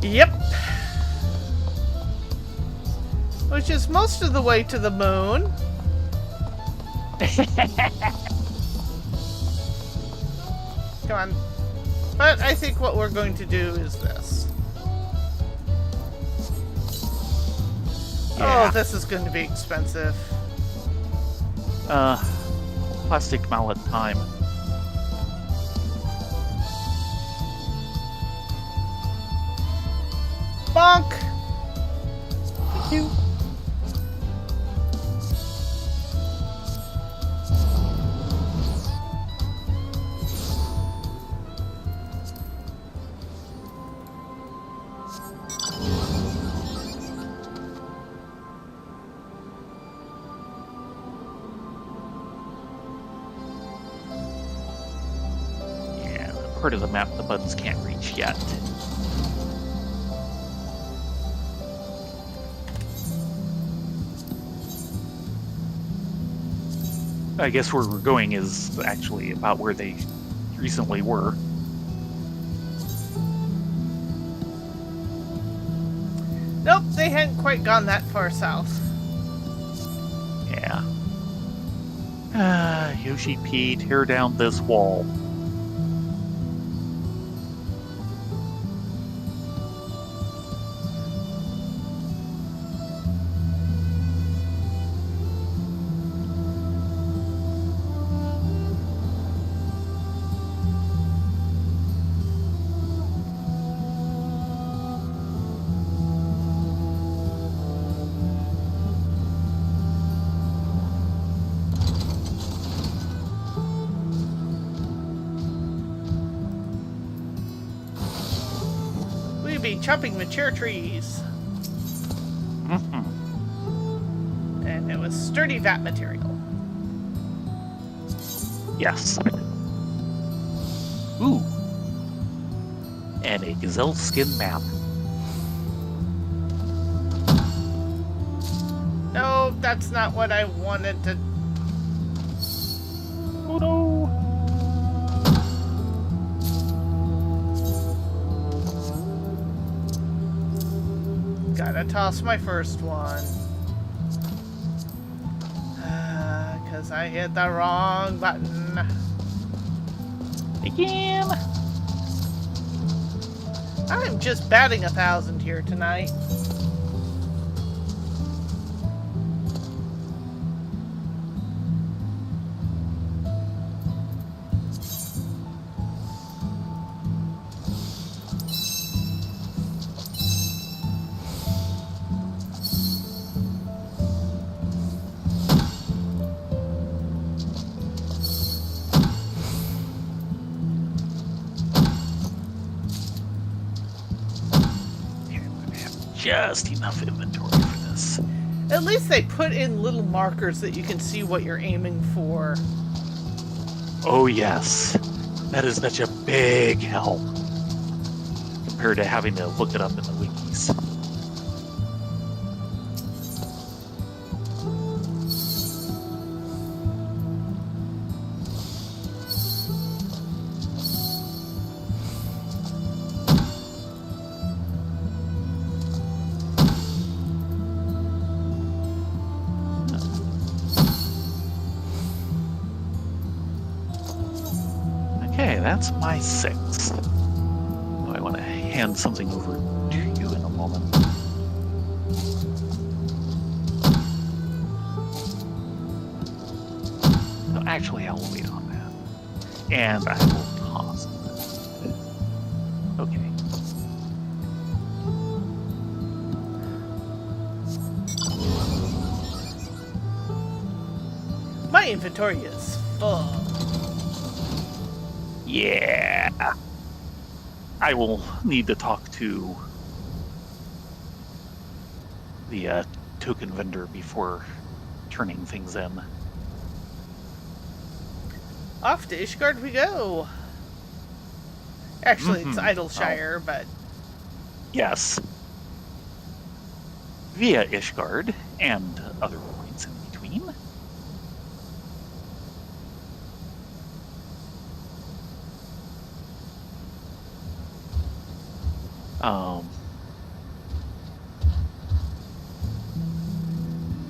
Yep. Which is most of the way to the moon. Come on. But I think what we're going to do is this. Yeah. Oh, this is going to be expensive. Plastic mallet time. Bonk! Thank you. Yeah, the part of the map the buttons can't reach yet. I guess where we're going is actually about where they recently were. Nope, they hadn't quite gone that far south. Yeah. Yoshi P, tear down this wall. We'd be chopping mature trees. And it was sturdy vat material. Yes. Ooh. And a gazelle skin map. No, that's not what I wanted to. Oh no. Gotta toss my first one. Because I hit the wrong button. Again. I'm just batting 1,000 here tonight. Just enough inventory for this. At least they put in little markers that you can see what you're aiming for. Oh yes. That is such a big help compared to having to look it up in the wikis. Okay, that's my 6. Now I want to hand something over to moment. No, actually, I'll wait on that. And I will toss this. Okay. My inventory is full. Yeah. I will need to talk to the token vendor before turning things in. Off to Ishgard we go. Actually, it's Idleshire, but... Yes. Via Ishgard and other points in between.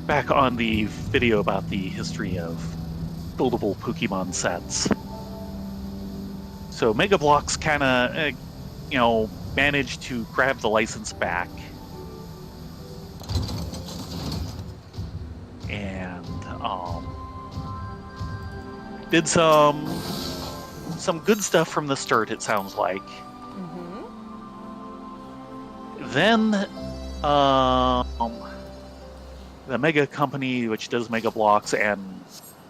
Back on the video about the history of buildable Pokemon sets. So Mega Bloks kind of, managed to grab the license back. And did some good stuff from the start, it sounds like. Then the Mega Company, which does Mega Bloks and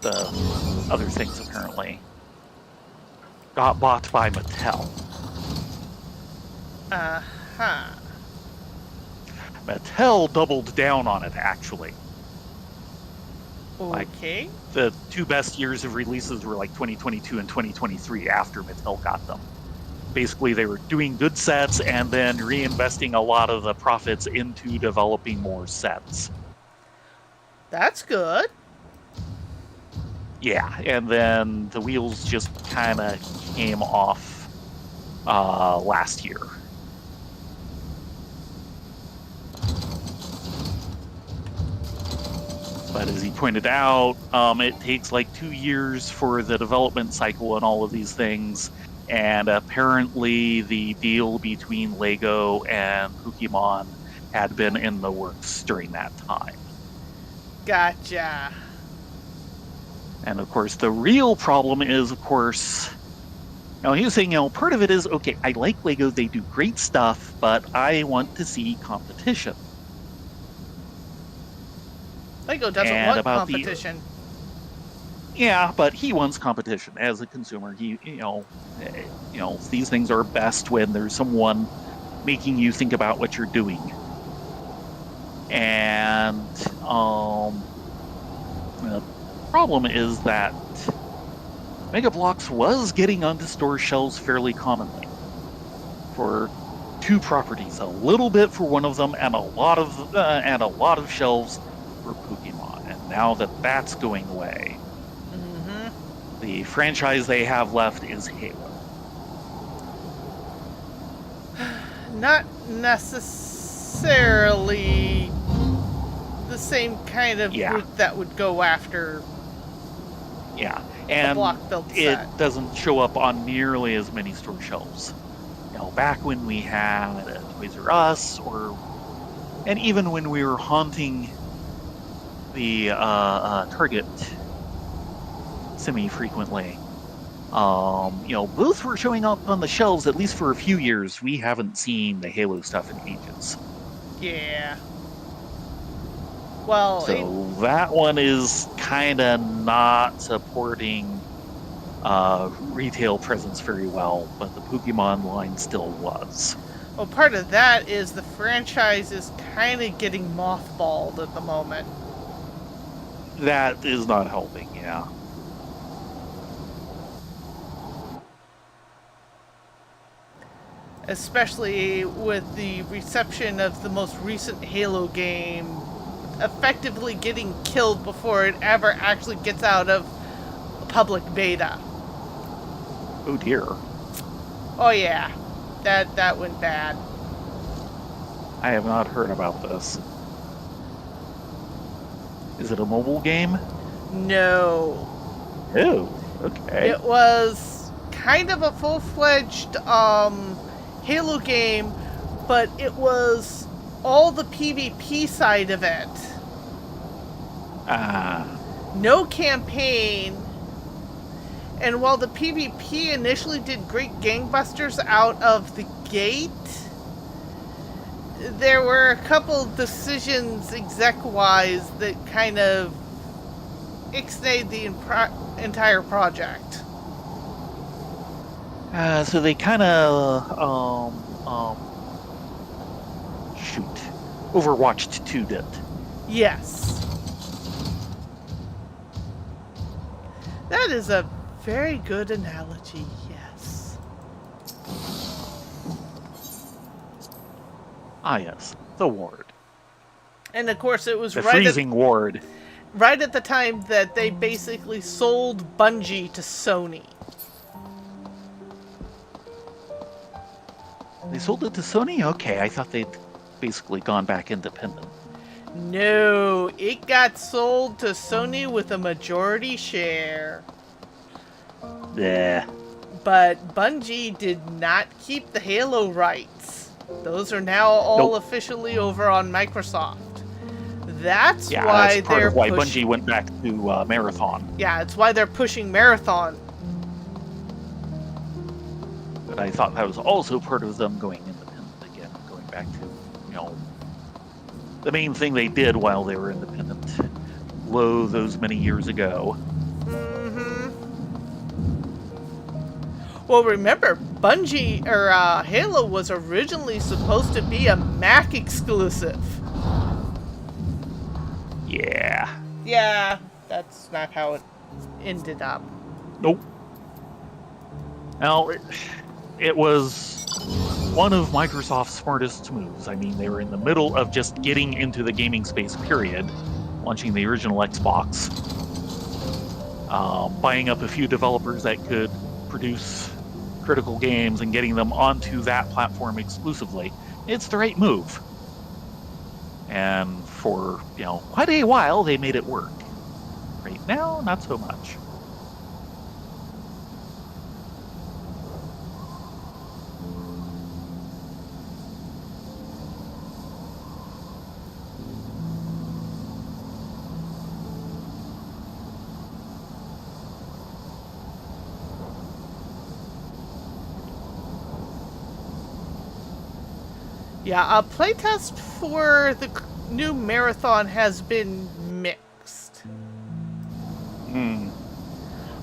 the other things apparently, got bought by Mattel. Mattel doubled down on it, actually. Okay. Like, the two best years of releases were like 2022 and 2023 after Mattel got them. Basically, they were doing good sets and then reinvesting a lot of the profits into developing more sets. That's good. Yeah, and then the wheels just kind of came off last year. But as he pointed out, it takes like 2 years for the development cycle and all of these things. And apparently the deal between Lego and Pokemon had been in the works during that time. Gotcha. And of course, the real problem is, of course, he was saying, part of it is, okay, I like Lego, they do great stuff, but I want to see competition. Lego doesn't want competition. Yeah, but he wants competition as a consumer. He, these things are best when there's someone making you think about what you're doing. And the problem is that Mega Bloks was getting onto store shelves fairly commonly for two properties, a little bit for one of them, and a lot of shelves for Pokemon. And now that that's going away, the franchise they have left is Halo. Not necessarily the same kind of group that would go after and block-built set. It doesn't show up on nearly as many store shelves. Back when we had Toys R Us, and even when we were haunting the Target semi-frequently, both were showing up on the shelves, at least for a few years. We haven't seen the Halo stuff in ages. Yeah. Well, so that one is kind of not supporting retail presence very well, but the Pokemon line still was. Well, part of that is the franchise is kind of getting mothballed at the moment. That is not helping, yeah. Especially with the reception of the most recent Halo game effectively getting killed before it ever actually gets out of public beta. Oh dear. Oh yeah. That went bad. I have not heard about this. Is it a mobile game? No. Oh, okay. It was kind of a full-fledged Halo game, but it was all the PvP side of it. No campaign. And while the PvP initially did great gangbusters out of the gate, there were a couple decisions exec-wise that kind of ixnayed the entire project. So they kind of, Overwatch 2'd it. Yes. That is a very good analogy, yes. Ah, yes, the Ward. And of course it was The freezing Ward. right at the time that they basically sold Bungie to Sony. They sold it to Sony? Okay, I thought they'd basically gone back independent. No, it got sold to Sony with a majority share. Yeah. But Bungie did not keep the Halo rights. Those are now all officially over on Microsoft. That's why that's part they're of why Bungie went back to Marathon. Yeah, it's why they're pushing Marathon. But I thought that was also part of them going independent again, going back to, the main thing they did while they were independent. Those many years ago. Mm-hmm. Well, remember, Bungie, or Halo was originally supposed to be a Mac exclusive. Yeah. Yeah, that's not how it ended up. Nope. Now, it was one of Microsoft's smartest moves. I mean, they were in the middle of just getting into the gaming space, period. Launching the original Xbox. Buying up a few developers that could produce critical games and getting them onto that platform exclusively. It's the right move. And for, quite a while, they made it work. Right now, not so much. Yeah, a playtest for the new Marathon has been mixed.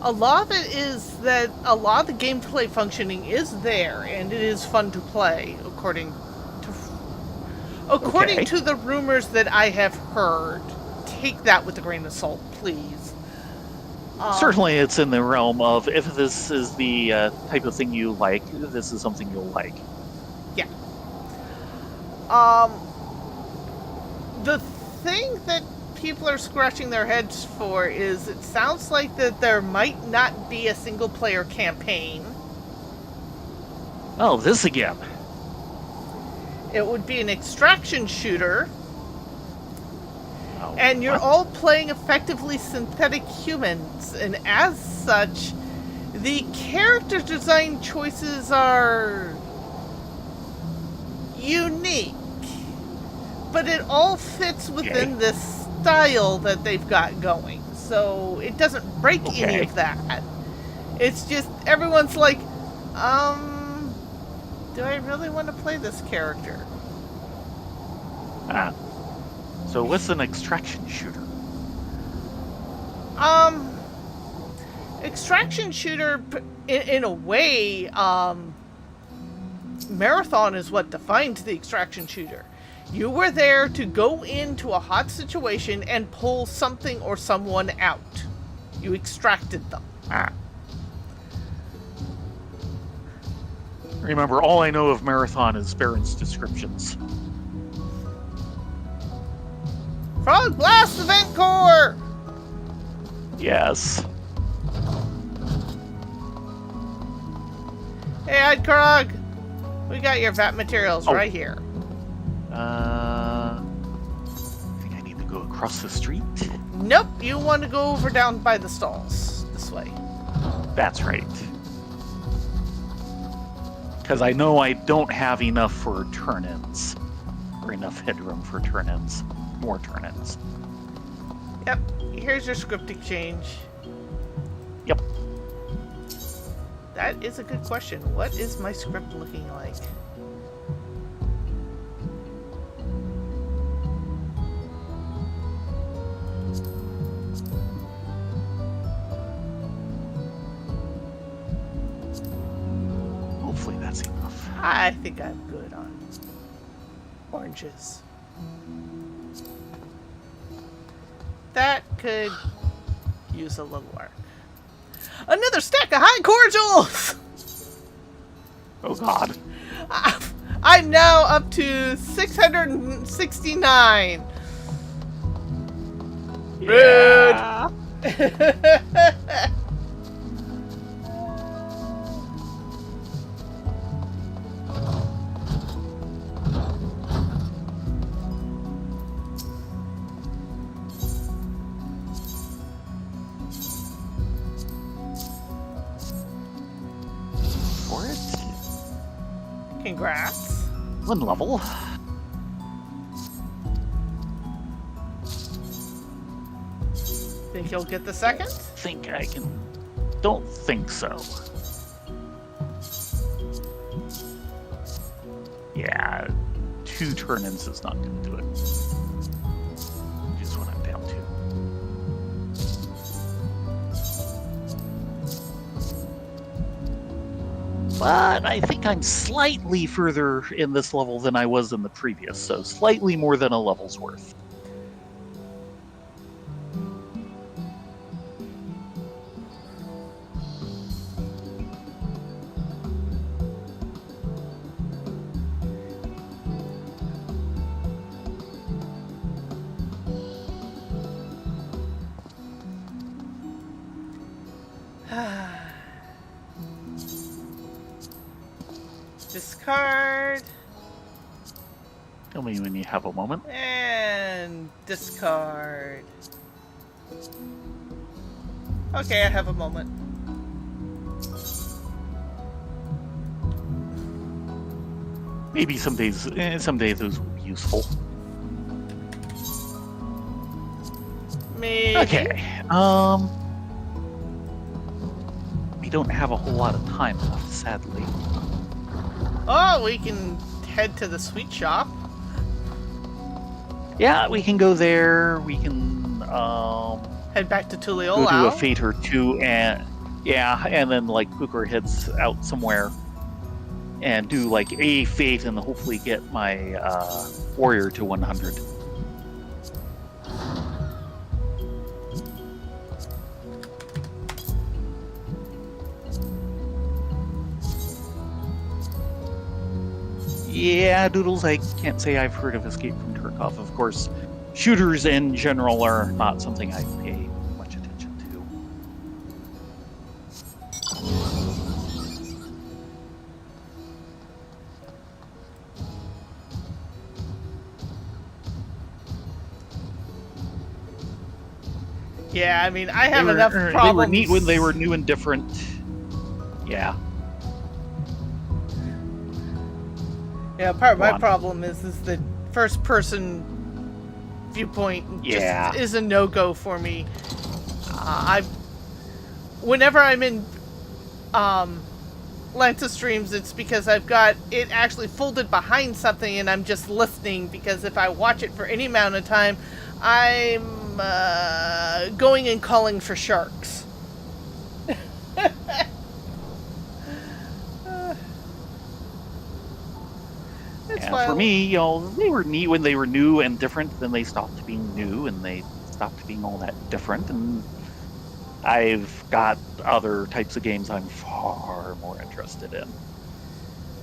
A lot of it is that a lot of the gameplay functioning is there, and it is fun to play, according to the rumors that I have heard. Take that with a grain of salt, please. Certainly it's in the realm of, if this is the type of thing you like, this is something you'll like. Yeah. The thing that people are scratching their heads for is it sounds like that there might not be a single player campaign. Oh, this again. It would be an extraction shooter. Oh, And you're what? all playing effectively synthetic humans, and as such, the character design choices are unique. But it all fits within this style that they've got going. So it doesn't break any of that. It's just everyone's like, do I really want to play this character? So what's an extraction shooter? Extraction shooter, in a way, Marathon is what defines the extraction shooter. You were there to go into a hot situation and pull something or someone out. You extracted them. Remember, all I know of Marathon is Baron's descriptions. Frog Blast Event Core! Yes. Hey, Idkrog! We got your VAT materials right here. I think I need to go across the street. Nope, you want to go over down by the stalls. This way. That's right. Because I know I don't have enough for turn-ins. or enough headroom for turn-ins, more turn-ins. Yep. Here's your scripting change. Yep. That is a good question. What is my script looking like? Hopefully that's enough. I think I'm good on oranges. That could use a little work. Another stack of high cordials! Oh god. I'm now up to 669. Yeah. For it. Congrats. One level. Think you'll get the second? Think I can. Don't think so. Yeah, 2 turn-ins is not going to do it. Which is what I'm down to. But I think I'm slightly further in this level than I was in the previous, so slightly more than a level's worth. Discard. Tell me when you have a moment. And discard. Okay, I have a moment. Maybe some days those will be useful. Maybe. Okay. We don't have a whole lot of time left, sadly. Oh, we can head to the sweet shop. Yeah, we can go there. We can Head back to go Tuliolao. do a fate or two, and then like Booker heads out somewhere and do like a fate, and hopefully get my warrior to 100. Yeah, Doodles, I can't say I've heard of Escape from Tarkov. Of course, shooters in general are not something I pay much attention to. Yeah, I mean, I have They were- enough They were problems. neat when they were new and different. Yeah. Yeah, part of Go my on. problem is the first person viewpoint Yeah. just is a no-go for me. Whenever I'm in Lanta streams, it's because I've got it actually folded behind something and I'm just listening, because if I watch it for any amount of time, I'm going and calling for sharks. It's And fine. for me, they were neat when they were new and different. Then they stopped being new and they stopped being all that different. And I've got other types of games I'm far more interested in.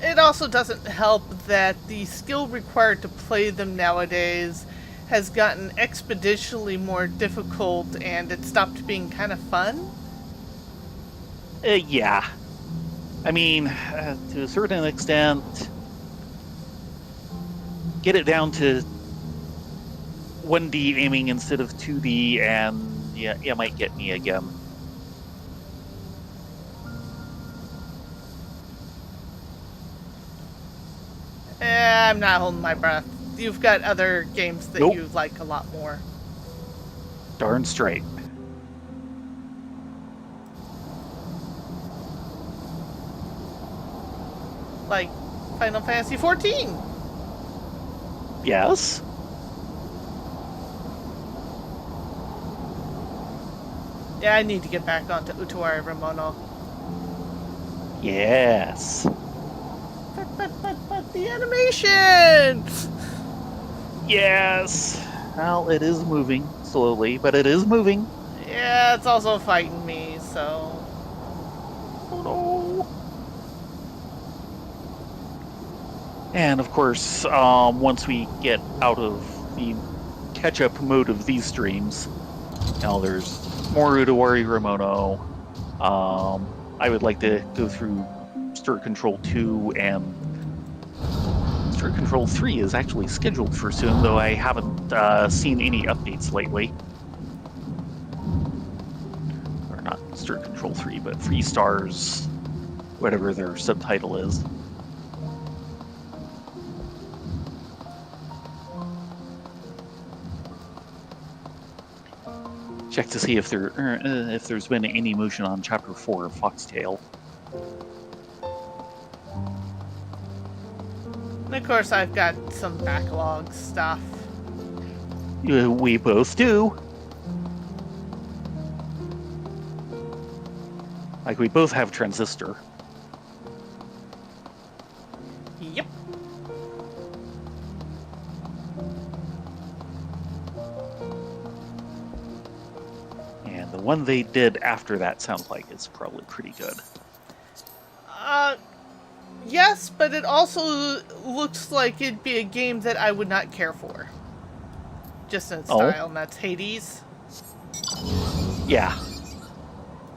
It also doesn't help that the skill required to play them nowadays has gotten exponentially more difficult, and it stopped being kind of fun. Yeah. I mean, to a certain extent, get it down to 1D aiming instead of 2D, and yeah, it might get me again. I'm not holding my breath. you've got other games that Nope. you like a lot more. Darn straight. Like Final Fantasy 14. Yes. Yeah, I need to get back onto Utawari Ramono. Yes. But the animation! Yes. Well, it is moving slowly, but it is moving. Yeah, it's also fighting me, so... Oh no. And of course, once we get out of the catch-up mode of these streams, now there's more Utawari Ramono. I would like to go through Spirit Control 2, and Spirit Control 3 is actually scheduled for soon, though I haven't seen any updates lately. Or not Spirit Control 3, but 3 Stars, whatever their subtitle is. Check to see if there's been any motion on Chapter 4 of Foxtail. And of course, I've got some backlog stuff. We both do. Like, we both have Transistor. Yep. And the one they did after that sounds like it's probably pretty good. Yes, but it also looks like it'd be a game that I would not care for. Just in style, and that's Hades. Yeah.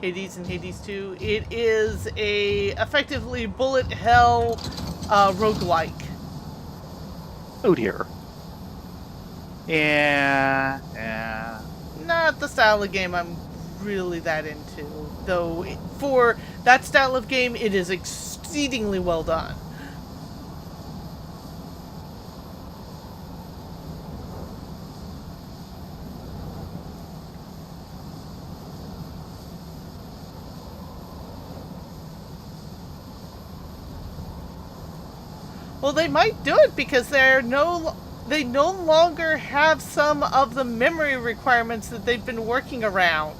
Hades and Hades 2. It is a effectively bullet hell roguelike. Oh dear. Yeah. Not the style of game I'm really that into. Though, for that style of game, it is exceedingly well done. Well, they might do it because they no longer have some of the memory requirements that they've been working around.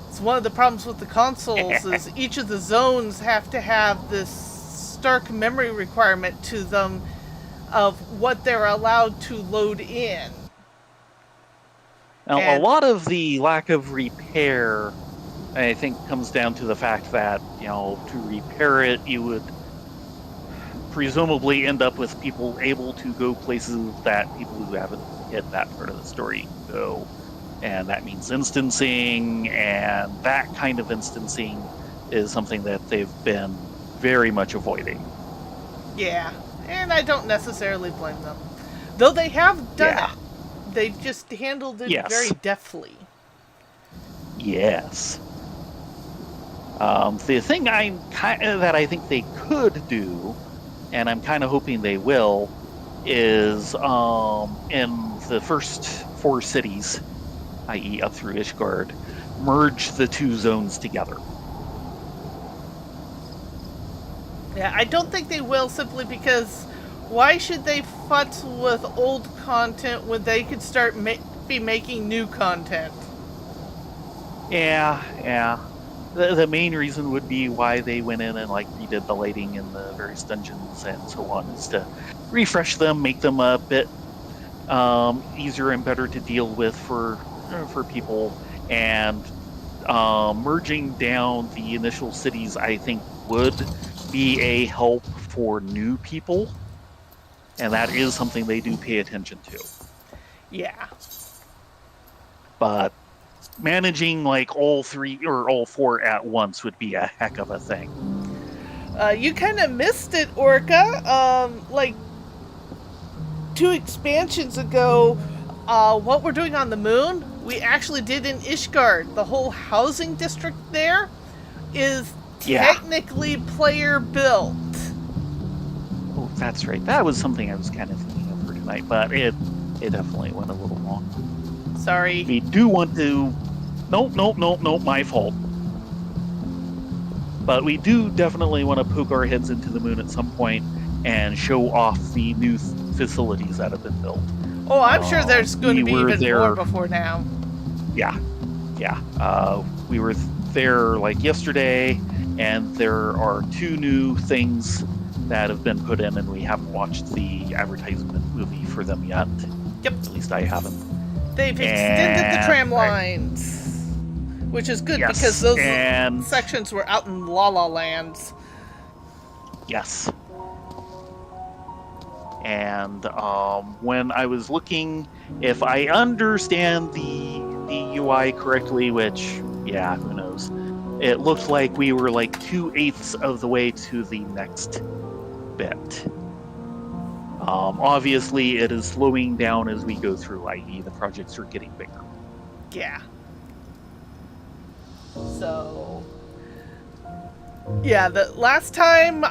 It's one of the problems with the consoles is each of the zones have to have this stark memory requirement to them of what they're allowed to load in. Now, a lot of the lack of repair, I think, comes down to the fact that, to repair it, you would presumably end up with people able to go places that people who haven't hit that part of the story go. And that means instancing, and that kind of instancing is something that they've been very much avoiding. Yeah, and I don't necessarily blame them. Though they have done it. They've just handled it very deftly. Yes. The thing that I think they could do, and I'm kind of hoping they will, is in the first 4 cities, i.e. up through Ishgard, merge the 2 zones together. Yeah, I don't think they will, simply because why should they futz with old content when they could start be making new content? Yeah. The main reason would be why they went in and redid the lighting in the various dungeons and so on, is to refresh them, make them a bit easier and better to deal with for people, and merging down the initial cities, I think, would be a help for new people, and that is something they do pay attention to. Yeah. But managing all 3 or all 4 at once would be a heck of a thing. You kind of missed it, Orca. 2 expansions ago, what we're doing on the moon, we actually did in Ishgard. The whole housing district there is Yeah. technically player built. Oh, that's right. That was something I was kind of thinking of for tonight, but it definitely went a little long. Sorry. We do want to. Nope. My fault. But we do definitely want to poke our heads into the moon at some point and show off the new facilities that have been built. Oh, I'm sure there's going to be were even there- more before now. Yeah. We were there like yesterday, and there are 2 new things that have been put in, and we haven't watched the advertisement movie for them yet. Yep. At least I haven't. They've extended the tram And- lines, which is good Yes, because those and- sections were out in La La Land. Yes. And when I was looking, if I understand the UI correctly, which, yeah, who knows, it looked like we were like 2/8 of the way to the next bit. Obviously, it is slowing down as we go through, i.e. the projects are getting bigger. Yeah. So, yeah, the last time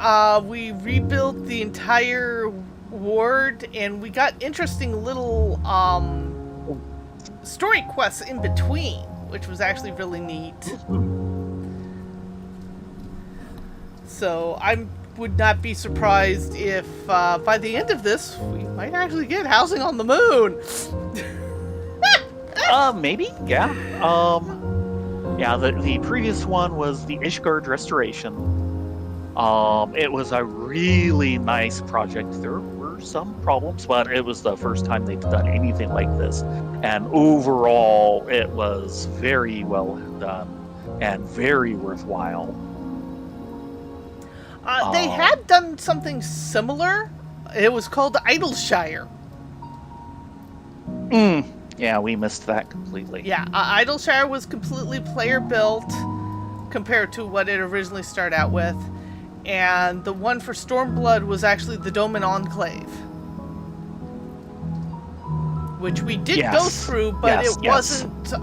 we rebuilt the entire ward, and we got interesting little story quests in between, which was actually really neat. So I would not be surprised if by the end of this we might actually get housing on the moon. Maybe, yeah. Yeah, the previous one was the Ishgard Restoration. It was a really nice project. There were some problems, but it was the first time they'd done anything like this. And overall, it was very well done and very worthwhile. They had done something similar. It was called Idleshire. Yeah, we missed that completely. Yeah, Idleshire was completely player built compared to what it originally started out with. And the one for Stormblood was actually the Doman Enclave, which we did go through, but it wasn't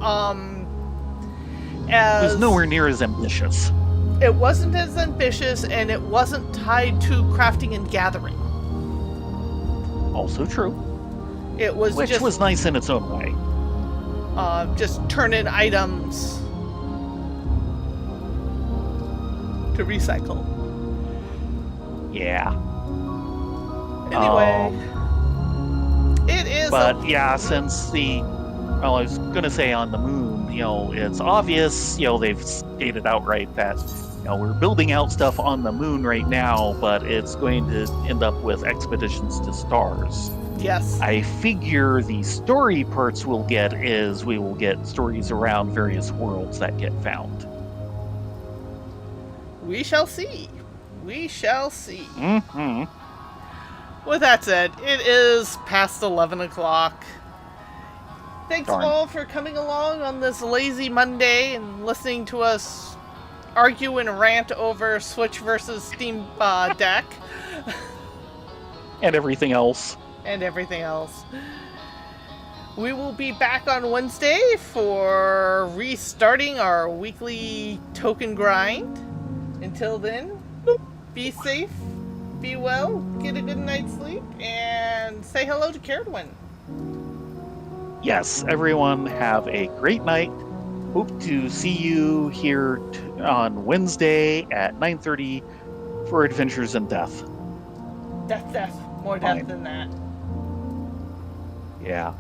as... It was nowhere near as ambitious. It wasn't as ambitious, and it wasn't tied to crafting and gathering. Also true. It was Which just... was nice in its own way. Just turn in items to recycle. Yeah. Anyway, it is. But yeah, since well, I was gonna say on the moon, it's obvious, they've stated outright that, we're building out stuff on the moon right now, but it's going to end up with expeditions to stars. Yes. I figure the story parts we'll get is we will get stories around various worlds that get found. We shall see. We shall see. Mm-hmm. With that said, it is past 11 o'clock. Thanks Darn. all for coming along on this lazy Monday and listening to us argue and rant over Switch versus Steam Deck. And everything else. And everything else. We will be back on Wednesday for restarting our weekly token grind. Until then, be safe, be well, get a good night's sleep, and say hello to Caradwin. Yes, everyone have a great night. Hope to see you here on Wednesday at 9:30 for Adventures in Death. Death. More death than that. Yeah.